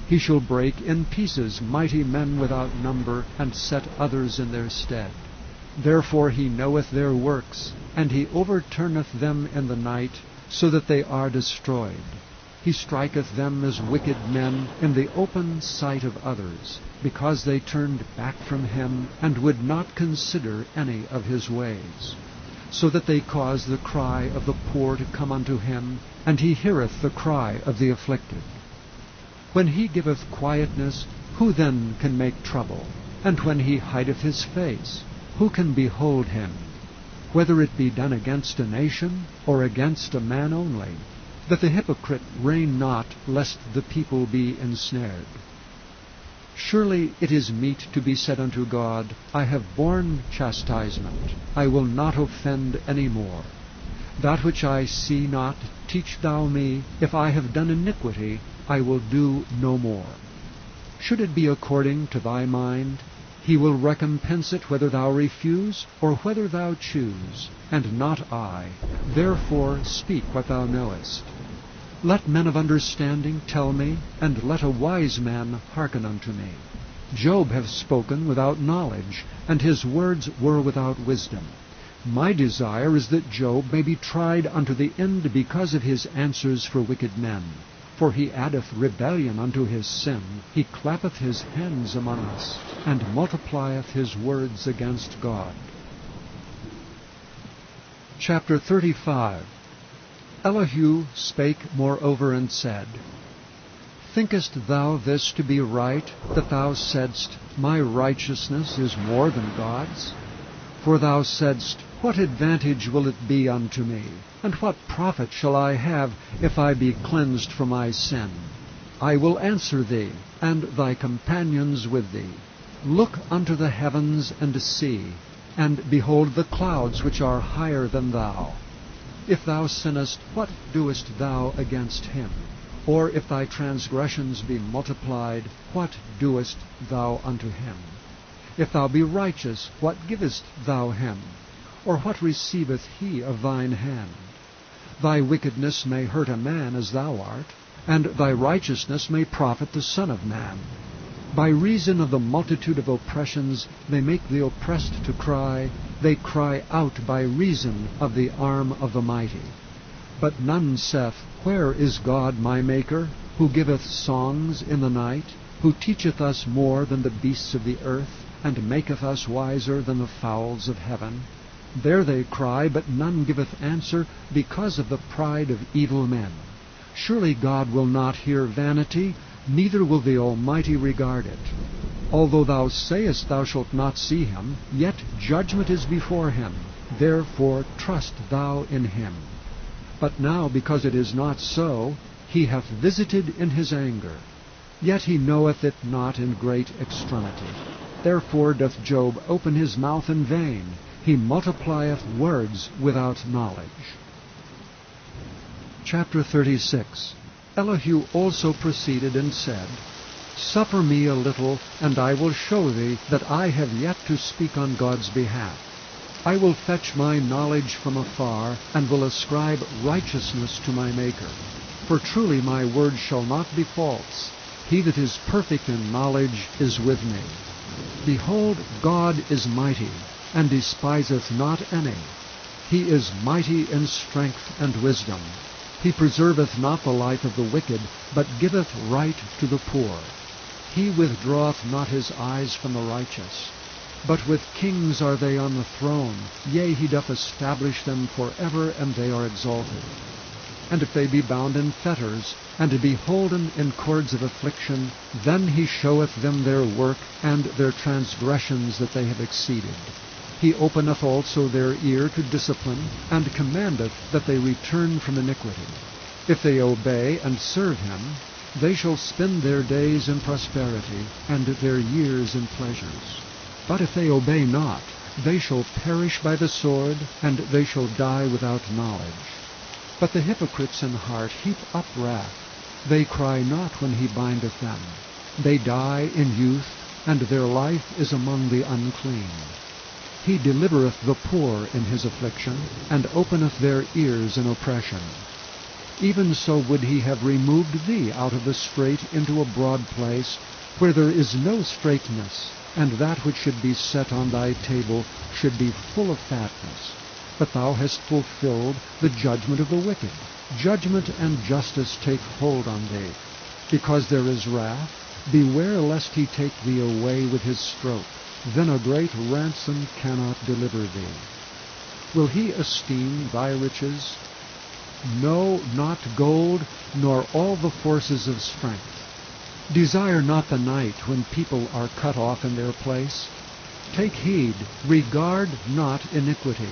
He shall break in pieces mighty men without number, and set others in their stead. Therefore he knoweth their works, and he overturneth them in the night, so that they are destroyed. He striketh them as wicked men in the open sight of others, because they turned back from him, and would not consider any of his ways. So that they cause the cry of the poor to come unto him, and he heareth the cry of the afflicted. When he giveth quietness, who then can make trouble? And when he hideth his face, who can behold him? Whether it be done against a nation, or against a man only, that the hypocrite reign not, lest the people be ensnared. Surely it is meet to be said unto God, I have borne chastisement, I will not offend any more. That which I see not, teach thou me. If I have done iniquity, I will do no more. Should it be according to thy mind, he will recompense it whether thou refuse, or whether thou choose, and not I. Therefore speak what thou knowest. Let men of understanding tell me, and let a wise man hearken unto me. Job hath spoken without knowledge, and his words were without wisdom. My desire is that Job may be tried unto the end because of his answers for wicked men. For he addeth rebellion unto his sin, he clappeth his hands among us, and multiplieth his words against God. Chapter 35. Elihu spake moreover and said, Thinkest thou this to be right, that thou saidst, My righteousness is more than God's? For thou saidst, What advantage will it be unto me? And what profit shall I have, if I be cleansed from my sin? I will answer thee, and thy companions with thee. Look unto the heavens, and see, and behold the clouds which are higher than thou. If thou sinnest, what doest thou against him? Or if thy transgressions be multiplied, what doest thou unto him? If thou be righteous, what givest thou him? Or what receiveth he of thine hand? Thy wickedness may hurt a man as thou art, and thy righteousness may profit the Son of Man. By reason of the multitude of oppressions they make the oppressed to cry, they cry out by reason of the arm of the mighty. But none saith, Where is God my Maker, who giveth songs in the night, who teacheth us more than the beasts of the earth, and maketh us wiser than the fowls of heaven? There they cry, but none giveth answer, because of the pride of evil men. Surely God will not hear vanity, neither will the Almighty regard it. Although thou sayest thou shalt not see him, yet judgment is before him. Therefore trust thou in him. But now, because it is not so, he hath visited in his anger. Yet he knoweth it not in great extremity. Therefore doth Job open his mouth in vain. He multiplieth words without knowledge. Chapter 36. Elihu also proceeded and said, Suffer me a little, and I will show thee that I have yet to speak on God's behalf. I will fetch my knowledge from afar, and will ascribe righteousness to my Maker. For truly my word shall not be false. He that is perfect in knowledge is with me. Behold, God is mighty, and despiseth not any. He is mighty in strength and wisdom. He preserveth not the life of the wicked, but giveth right to the poor. He withdraweth not his eyes from the righteous. But with kings are they on the throne, yea, he doth establish them forever, and they are exalted. And if they be bound in fetters, and beholden in cords of affliction, then he showeth them their work, and their transgressions that they have exceeded. He openeth also their ear to discipline, and commandeth that they return from iniquity. If they obey and serve him, they shall spend their days in prosperity, and their years in pleasures. But if they obey not, they shall perish by the sword, and they shall die without knowledge. But the hypocrites in heart heap up wrath. They cry not when he bindeth them. They die in youth, and their life is among the unclean. He delivereth the poor in his affliction, and openeth their ears in oppression. Even so would he have removed thee out of the strait into a broad place, where there is no straightness, and that which should be set on thy table should be full of fatness. But thou hast fulfilled the judgment of the wicked. Judgment and justice take hold on thee. Because there is wrath, beware lest he take thee away with his stroke. Then a great ransom cannot deliver thee. Will he esteem thy riches? No, not gold, nor all the forces of strength. Desire not the night when people are cut off in their place. Take heed, regard not iniquity.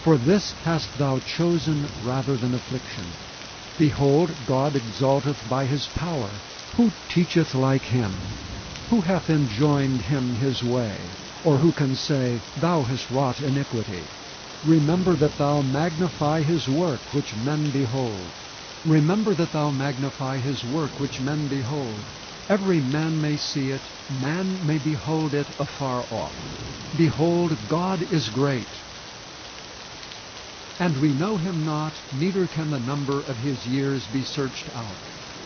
For this hast thou chosen rather than affliction. Behold, God exalteth by his power. Who teacheth like him? Who hath enjoined him his way? Or who can say, Thou hast wrought iniquity? Remember that thou magnify his work which men behold. Remember that thou magnify his work which men behold. Every man may see it, man may behold it afar off. Behold, God is great. And we know him not, neither can the number of his years be searched out.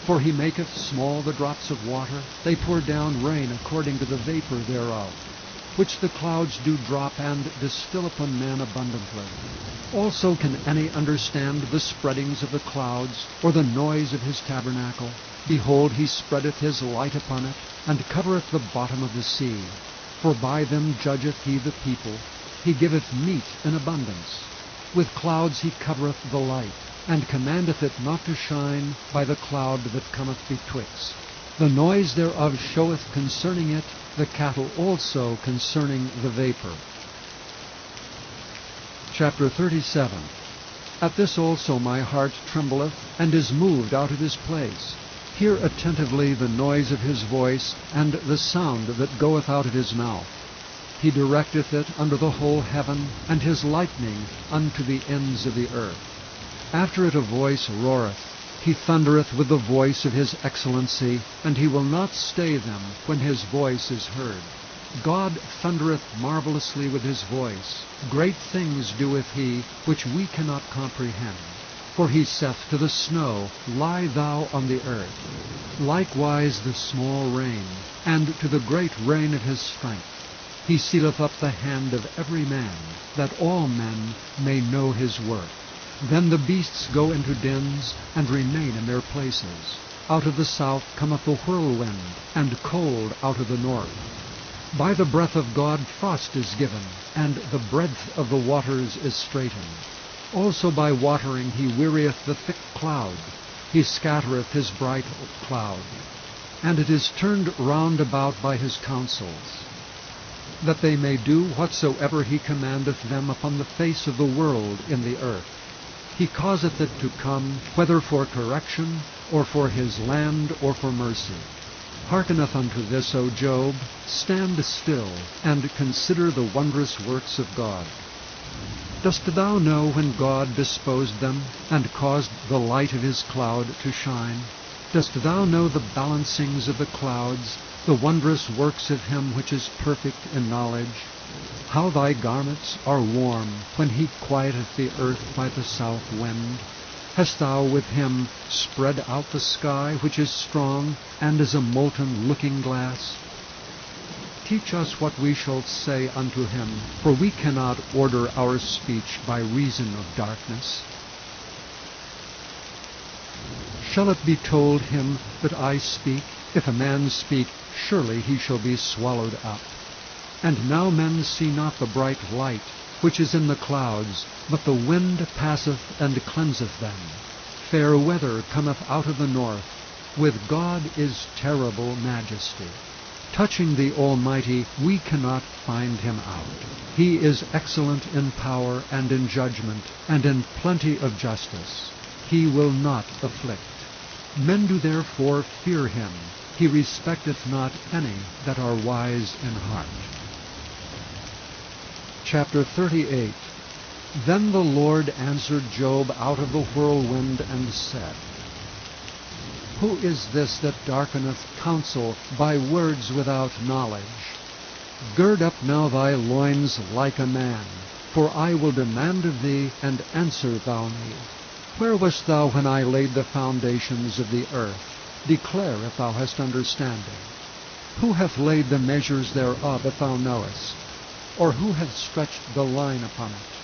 For he maketh small the drops of water, they pour down rain according to the vapor thereof, which the clouds do drop and distill upon men abundantly. Also can any understand the spreadings of the clouds, or the noise of his tabernacle? Behold, he spreadeth his light upon it, and covereth the bottom of the sea. For by them judgeth he the people, he giveth meat in abundance. With clouds he covereth the light, and commandeth it not to shine by the cloud that cometh betwixt. The noise thereof showeth concerning it, the cattle also concerning the vapor. Chapter 37. At this also my heart trembleth, and is moved out of his place. Hear attentively the noise of his voice, and the sound that goeth out of his mouth. He directeth it under the whole heaven, and his lightning unto the ends of the earth. After it a voice roareth. He thundereth with the voice of his excellency, and he will not stay them when his voice is heard. God thundereth marvelously with his voice. Great things doeth he, which we cannot comprehend. For he saith to the snow, Lie thou on the earth. Likewise the small rain, and to the great rain of his strength. He sealeth up the hand of every man, that all men may know his work. Then the beasts go into dens, and remain in their places. Out of the south cometh the whirlwind, and cold out of the north. By the breath of God frost is given, and the breadth of the waters is straitened. Also by watering he wearieth the thick cloud. He scattereth his bright cloud. And it is turned round about by his counsels, that they may do whatsoever he commandeth them upon the face of the world in the earth. He causeth it to come, whether for correction, or for his land, or for mercy. Hearkeneth unto this, O Job, stand still, and consider the wondrous works of God. Dost thou know when God disposed them, and caused the light of his cloud to shine? Dost thou know the balancings of the clouds, the wondrous works of him which is perfect in knowledge? How thy garments are warm, when he quieteth the earth by the south wind. Hast thou with him spread out the sky, which is strong, and is a molten looking-glass? Teach us what we shall say unto him, for we cannot order our speech by reason of darkness. Shall it be told him that I speak? If a man speak, surely he shall be swallowed up. And now men see not the bright light, which is in the clouds, but the wind passeth and cleanseth them. Fair weather cometh out of the north. With God is terrible majesty. Touching the Almighty, we cannot find him out. He is excellent in power and in judgment, and in plenty of justice. He will not afflict. Men do therefore fear him. He respecteth not any that are wise in heart. Chapter 38. Then the Lord answered Job out of the whirlwind, and said, Who is this that darkeneth counsel by words without knowledge? Gird up now thy loins like a man, for I will demand of thee, and answer thou me. Where wast thou when I laid the foundations of the earth? Declare if thou hast understanding. Who hath laid the measures thereof, if thou knowest? Or who hath stretched the line upon it?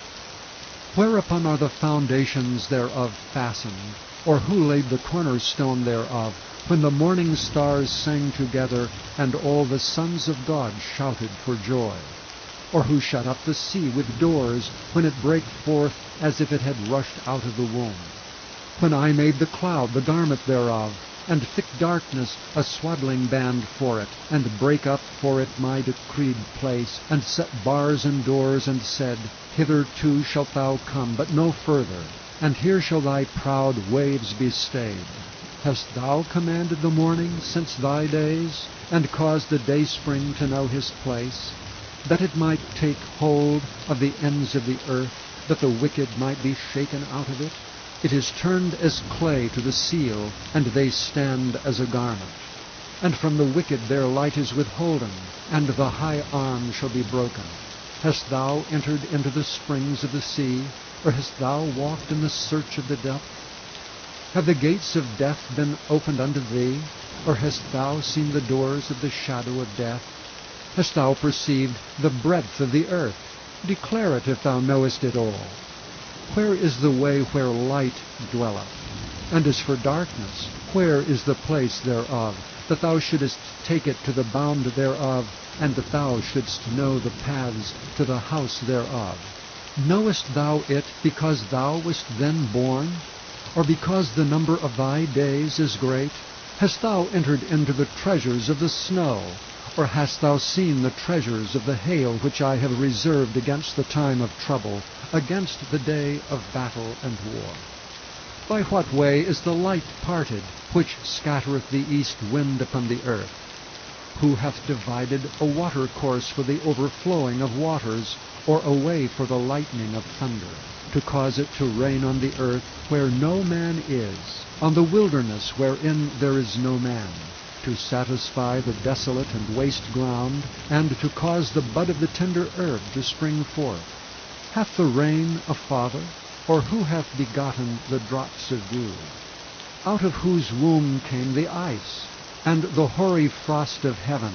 Whereupon are the foundations thereof fastened? Or who laid the cornerstone thereof, when the morning stars sang together, and all the sons of God shouted for joy? Or who shut up the sea with doors, when it brake forth as if it had rushed out of the womb? When I made the cloud the garment thereof, and thick darkness a swaddling band for it, and brake up for it my decreed place, and set bars and doors, and said, Hitherto shalt thou come, but no further, and here shall thy proud waves be stayed. Hast thou commanded the morning since thy days, and caused the dayspring to know his place, that it might take hold of the ends of the earth, that the wicked might be shaken out of it? It is turned as clay to the seal, and they stand as a garment. And from the wicked their light is withholden, and the high arm shall be broken. Hast thou entered into the springs of the sea, or hast thou walked in the search of the depth? Have the gates of death been opened unto thee, or hast thou seen the doors of the shadow of death? Hast thou perceived the breadth of the earth? Declare it if thou knowest it all. Where is the way where light dwelleth? And as for darkness, where is the place thereof, that thou shouldest take it to the bound thereof, and that thou shouldst know the paths to the house thereof? Knowest thou it because thou wast then born, or because the number of thy days is great? Hast thou entered into the treasures of the snow, or hast thou seen the treasures of the hail which I have reserved against the time of trouble, against the day of battle and war? By what way is the light parted, which scattereth the east wind upon the earth? Who hath divided a watercourse for the overflowing of waters, or a way for the lightning of thunder, to cause it to rain on the earth where no man is, on the wilderness wherein there is no man, to satisfy the desolate and waste ground, and to cause the bud of the tender herb to spring forth? Hath the rain a father, or who hath begotten the drops of dew? Out of whose womb came the ice, and the hoary frost of heaven?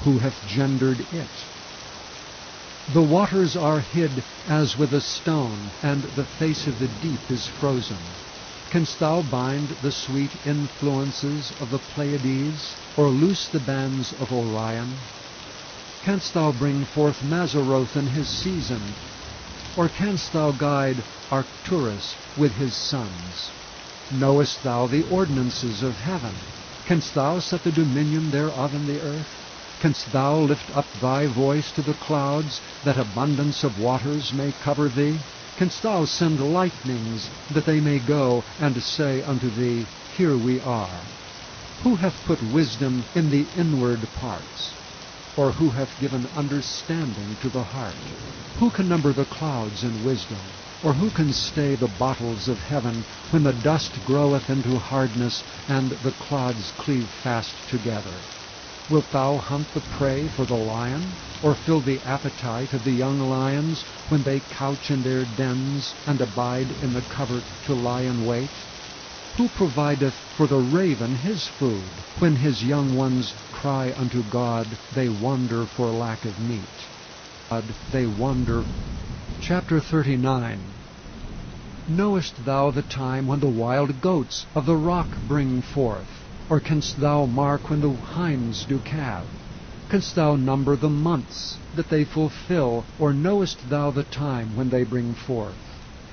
Who hath gendered it? The waters are hid as with a stone, and the face of the deep is frozen. Canst thou bind the sweet influences of the Pleiades, or loose the bands of Orion? Canst thou bring forth Mazzaroth in his season, or canst thou guide Arcturus with his sons? Knowest thou the ordinances of heaven? Canst thou set the dominion thereof in the earth? Canst thou lift up thy voice to the clouds, that abundance of waters may cover thee? Canst thou send lightnings, that they may go and say unto thee, Here we are? Who hath put wisdom in the inward parts? Or who hath given understanding to the heart? Who can number the clouds in wisdom? Or who can stay the bottles of heaven, when the dust groweth into hardness, and the clods cleave fast together? Wilt thou hunt the prey for the lion, or fill the appetite of the young lions, when they couch in their dens, and abide in the covert to lie in wait? Who provideth for the raven his food? When his young ones cry unto God, they wander for lack of meat. God, they wander. Chapter 39. Knowest thou the time when the wild goats of the rock bring forth? Or canst thou mark when the hinds do calve? Canst thou number the months that they fulfill, or knowest thou the time when they bring forth?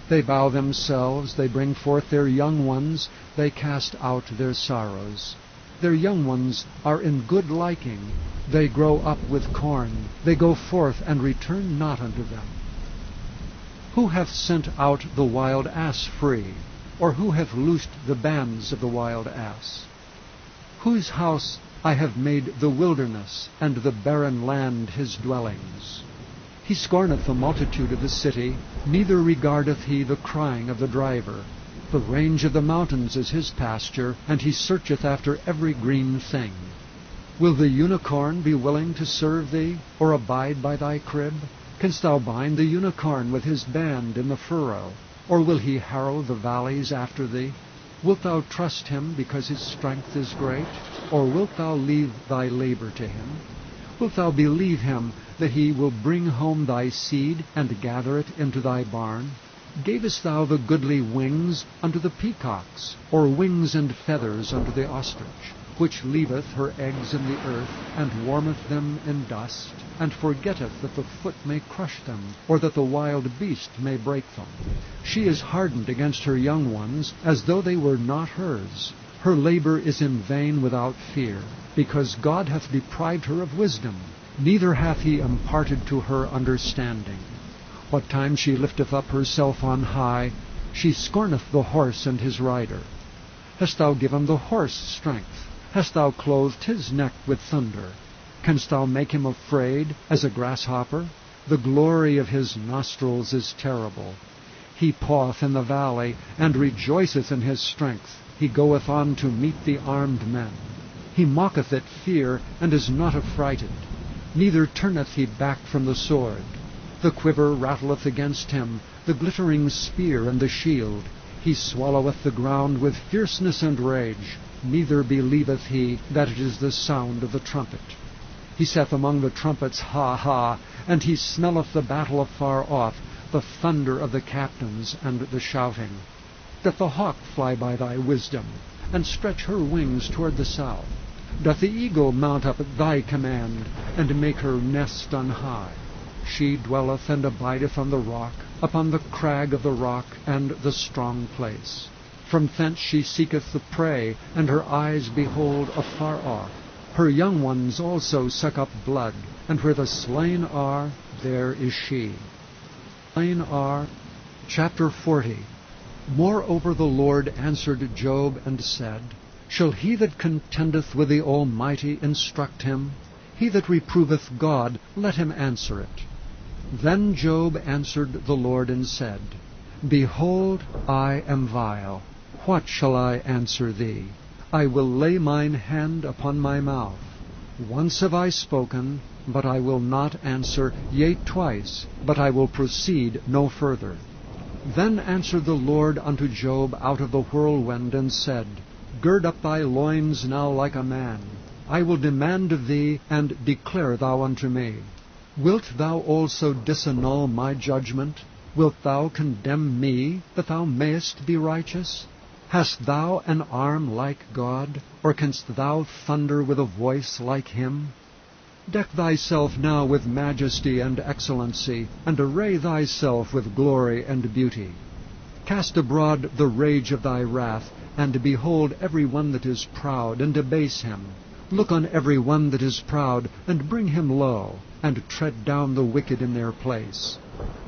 They bow themselves, they bring forth their young ones, they cast out their sorrows. Their young ones are in good liking, they grow up with corn, they go forth and return not unto them. Who hath sent out the wild ass free, or who hath loosed the bands of the wild ass? Whose house I have made the wilderness, and the barren land his dwellings. He scorneth the multitude of the city, neither regardeth he the crying of the driver. The range of the mountains is his pasture, and he searcheth after every green thing. Will the unicorn be willing to serve thee, or abide by thy crib? Canst thou bind the unicorn with his band in the furrow, or will he harrow the valleys after thee? Wilt thou trust him because his strength is great? Or wilt thou leave thy labor to him? Wilt thou believe him that he will bring home thy seed, and gather it into thy barn? Gavest thou the goodly wings unto the peacocks, or wings and feathers unto the ostrich, which leaveth her eggs in the earth, and warmeth them in dust, and forgetteth that the foot may crush them, or that the wild beast may break them? She is hardened against her young ones, as though they were not hers. Her labor is in vain without fear, because God hath deprived her of wisdom, neither hath he imparted to her understanding. What time she lifteth up herself on high, she scorneth the horse and his rider. Hast thou given the horse strength? Hast thou clothed his neck with thunder? Canst thou make him afraid as a grasshopper? The glory of his nostrils is terrible. He paweth in the valley, and rejoiceth in his strength. He goeth on to meet the armed men. He mocketh at fear, and is not affrighted, neither turneth he back from the sword. The quiver rattleth against him, the glittering spear and the shield. He swalloweth the ground with fierceness and rage, neither believeth he that it is the sound of the trumpet. He saith among the trumpets, Ha, ha, and he smelleth the battle afar off, the thunder of the captains and the shouting. Doth the hawk fly by thy wisdom, and stretch her wings toward the south? Doth the eagle mount up at thy command, and make her nest on high? She dwelleth and abideth on the rock, upon the crag of the rock and the strong place. From thence she seeketh the prey, and her eyes behold afar off. Her young ones also suck up blood, and where the slain are, there is she. Slain are. Chapter 40. Moreover the Lord answered Job and said, Shall he that contendeth with the Almighty instruct him? He that reproveth God, let him answer it. Then Job answered the Lord and said, Behold, I am vile. What shall I answer thee? I will lay mine hand upon my mouth. Once have I spoken, but I will not answer, yea, twice, but I will proceed no further. Then answered the Lord unto Job out of the whirlwind, and said, Gird up thy loins now like a man. I will demand of thee, and declare thou unto me. Wilt thou also disannul my judgment? Wilt thou condemn me, that thou mayest be righteous? Hast thou an arm like God, or canst thou thunder with a voice like him? Deck thyself now with majesty and excellency, and array thyself with glory and beauty. Cast abroad the rage of thy wrath, and behold every one that is proud, and abase him. Look on every one that is proud, and bring him low, and tread down the wicked in their place.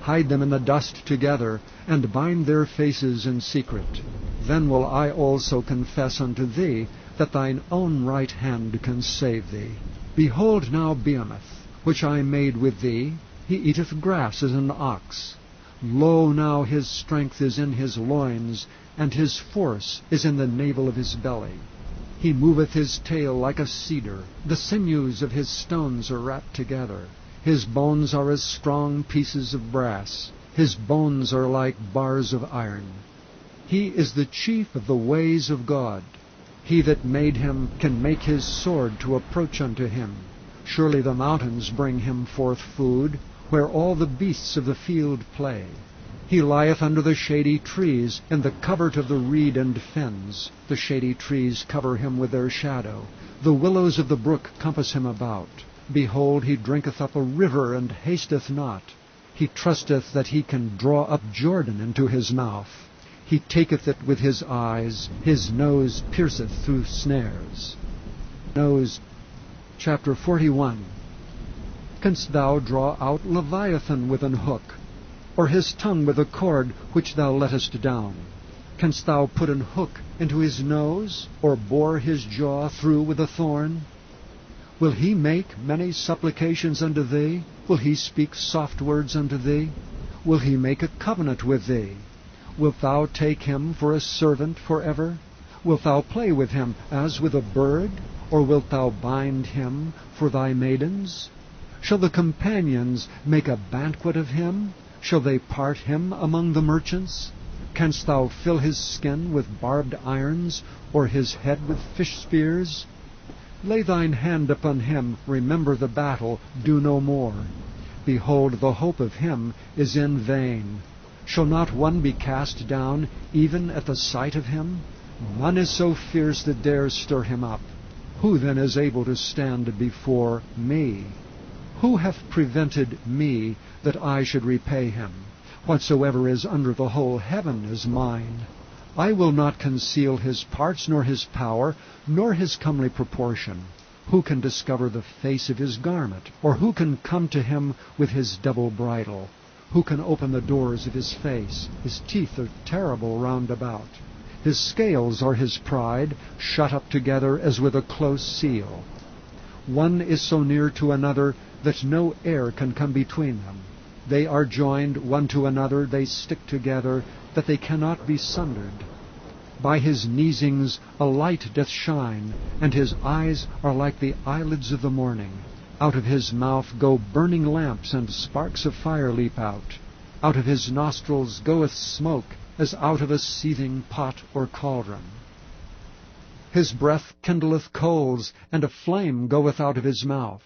Hide them in the dust together, and bind their faces in secret. Then will I also confess unto thee, that thine own right hand can save thee. Behold now Behemoth, which I made with thee, he eateth grass as an ox. Lo now his strength is in his loins, and his force is in the navel of his belly. He moveth his tail like a cedar, the sinews of his stones are wrapped together. His bones are as strong pieces of brass, his bones are like bars of iron. He is the chief of the ways of God. He that made him can make his sword to approach unto him. Surely the mountains bring him forth food, where all the beasts of the field play. He lieth under the shady trees, in the covert of the reed and fens. The shady trees cover him with their shadow. The willows of the brook compass him about. Behold, he drinketh up a river, and hasteth not. He trusteth that he can draw up Jordan into his mouth. He taketh it with his eyes. His nose pierceth through snares. Nose. Chapter 41. Canst thou draw out Leviathan with an hook, or his tongue with a cord which thou lettest down? Canst thou put an hook into his nose, or bore his jaw through with a thorn? Will he make many supplications unto thee? Will he speak soft words unto thee? Will he make a covenant with thee? Wilt thou take him for a servant forever? Wilt thou play with him as with a bird? Or wilt thou bind him for thy maidens? Shall the companions make a banquet of him? Shall they part him among the merchants? Canst thou fill his skin with barbed irons, or his head with fish spears? Lay thine hand upon him, remember the battle, do no more. Behold, the hope of him is in vain. Shall not one be cast down, even at the sight of him? None is so fierce that dares stir him up. Who then is able to stand before me? Who hath prevented me that I should repay him? Whatsoever is under the whole heaven is mine. I will not conceal his parts, nor his power, nor his comely proportion. Who can discover the face of his garment? Or who can come to him with his double bridle? Who can open the doors of his face? His teeth are terrible round about. His scales are his pride, shut up together as with a close seal. One is so near to another that no air can come between them. They are joined one to another, they stick together, that they cannot be sundered. By his neesings a light doth shine, and his eyes are like the eyelids of the morning. Out of his mouth go burning lamps, and sparks of fire leap out. Out of his nostrils goeth smoke, as out of a seething pot or cauldron. His breath kindleth coals, and a flame goeth out of his mouth.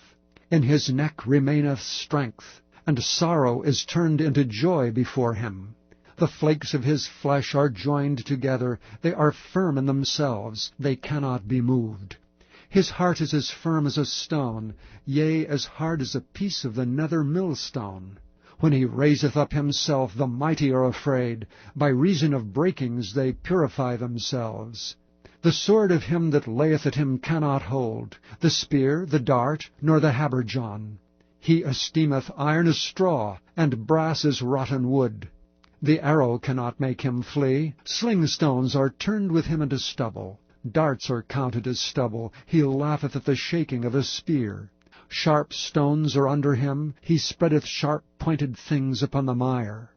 In his neck remaineth strength, and sorrow is turned into joy before him. The flakes of his flesh are joined together, they are firm in themselves, they cannot be moved. His heart is as firm as a stone, yea, as hard as a piece of the nether millstone. When he raiseth up himself, the mighty are afraid. By reason of breakings they purify themselves. The sword of him that layeth at him cannot hold, the spear, the dart, nor the habergeon. He esteemeth iron as straw, and brass as rotten wood. The arrow cannot make him flee. Slingstones are turned with him into stubble. Darts are counted as stubble. He laugheth at the shaking of a spear. Sharp stones are under him. He spreadeth sharp-pointed things upon the mire.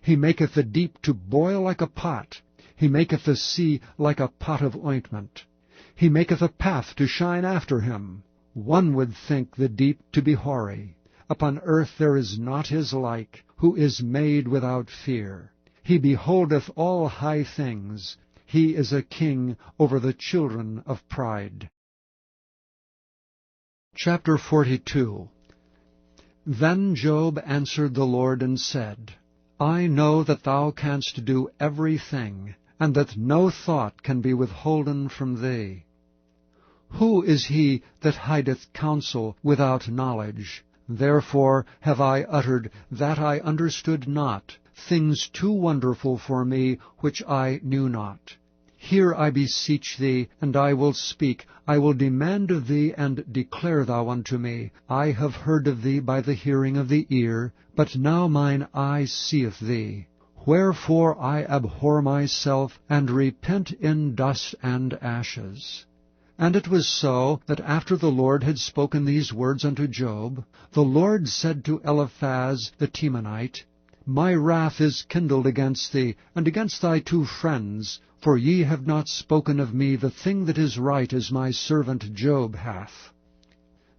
He maketh the deep to boil like a pot. He maketh the sea like a pot of ointment. He maketh a path to shine after him. One would think the deep to be hoary. Upon earth there is not his like, who is made without fear. He beholdeth all high things. He is a king over the children of pride. Chapter 42. Then Job answered the Lord and said, I know that thou canst do every thing, and that no thought can be withholden from thee. Who is he that hideth counsel without knowledge? Therefore have I uttered that I understood not, things too wonderful for me, which I knew not. Hear, I beseech thee, and I will speak. I will demand of thee, and declare thou unto me. I have heard of thee by the hearing of the ear, but now mine eye seeth thee. Wherefore I abhor myself, and repent in dust and ashes. And it was so, that after the Lord had spoken these words unto Job, the Lord said to Eliphaz the Temanite, My wrath is kindled against thee, and against thy 2 friends, for ye have not spoken of me the thing that is right, as my servant Job hath.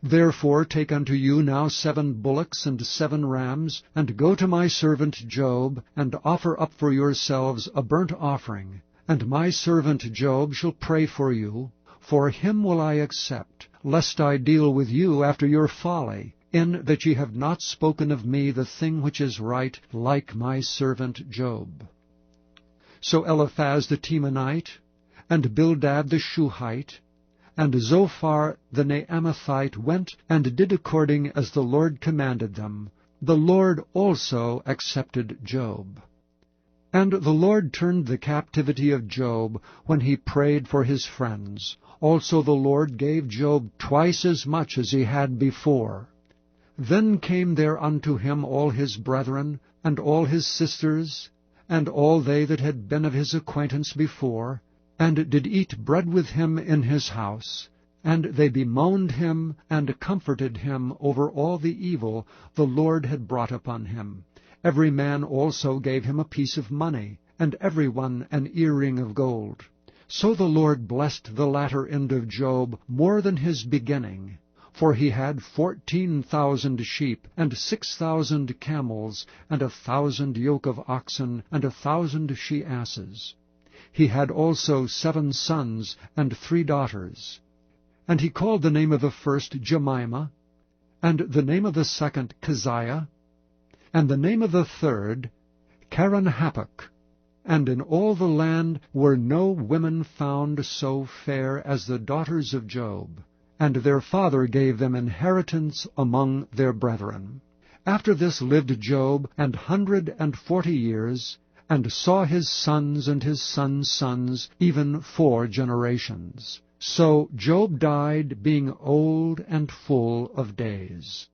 Therefore take unto you now 7 bullocks and 7 rams, and go to my servant Job, and offer up for yourselves a burnt offering. And my servant Job shall pray for you, for him will I accept, lest I deal with you after your folly, in that ye have not spoken of me the thing which is right, like my servant Job. So Eliphaz the Temanite, and Bildad the Shuhite, and Zophar the Naamathite went and did according as the Lord commanded them. The Lord also accepted Job. And the Lord turned the captivity of Job when he prayed for his friends. Also the Lord gave Job twice as much as he had before. Then came there unto him all his brethren, and all his sisters, and all they that had been of his acquaintance before, and did eat bread with him in his house. And they bemoaned him, and comforted him over all the evil the Lord had brought upon him. Every man also gave him a piece of money, and every one an earring of gold. So the Lord blessed the latter end of Job more than his beginning. for he had 14,000 sheep, and 6,000 camels, and 1,000 yoke of oxen, and 1,000 she-asses. He had also 7 sons and 3 daughters. And he called the name of the first Jemimah, and the name of the second Keziah, and the name of the third Kerenhappuch. And in all the land were no women found so fair as the daughters of Job, and their father gave them inheritance among their brethren. After this lived Job 140 years, and saw his sons and his sons' sons, even 4 generations. So Job died, being old and full of days.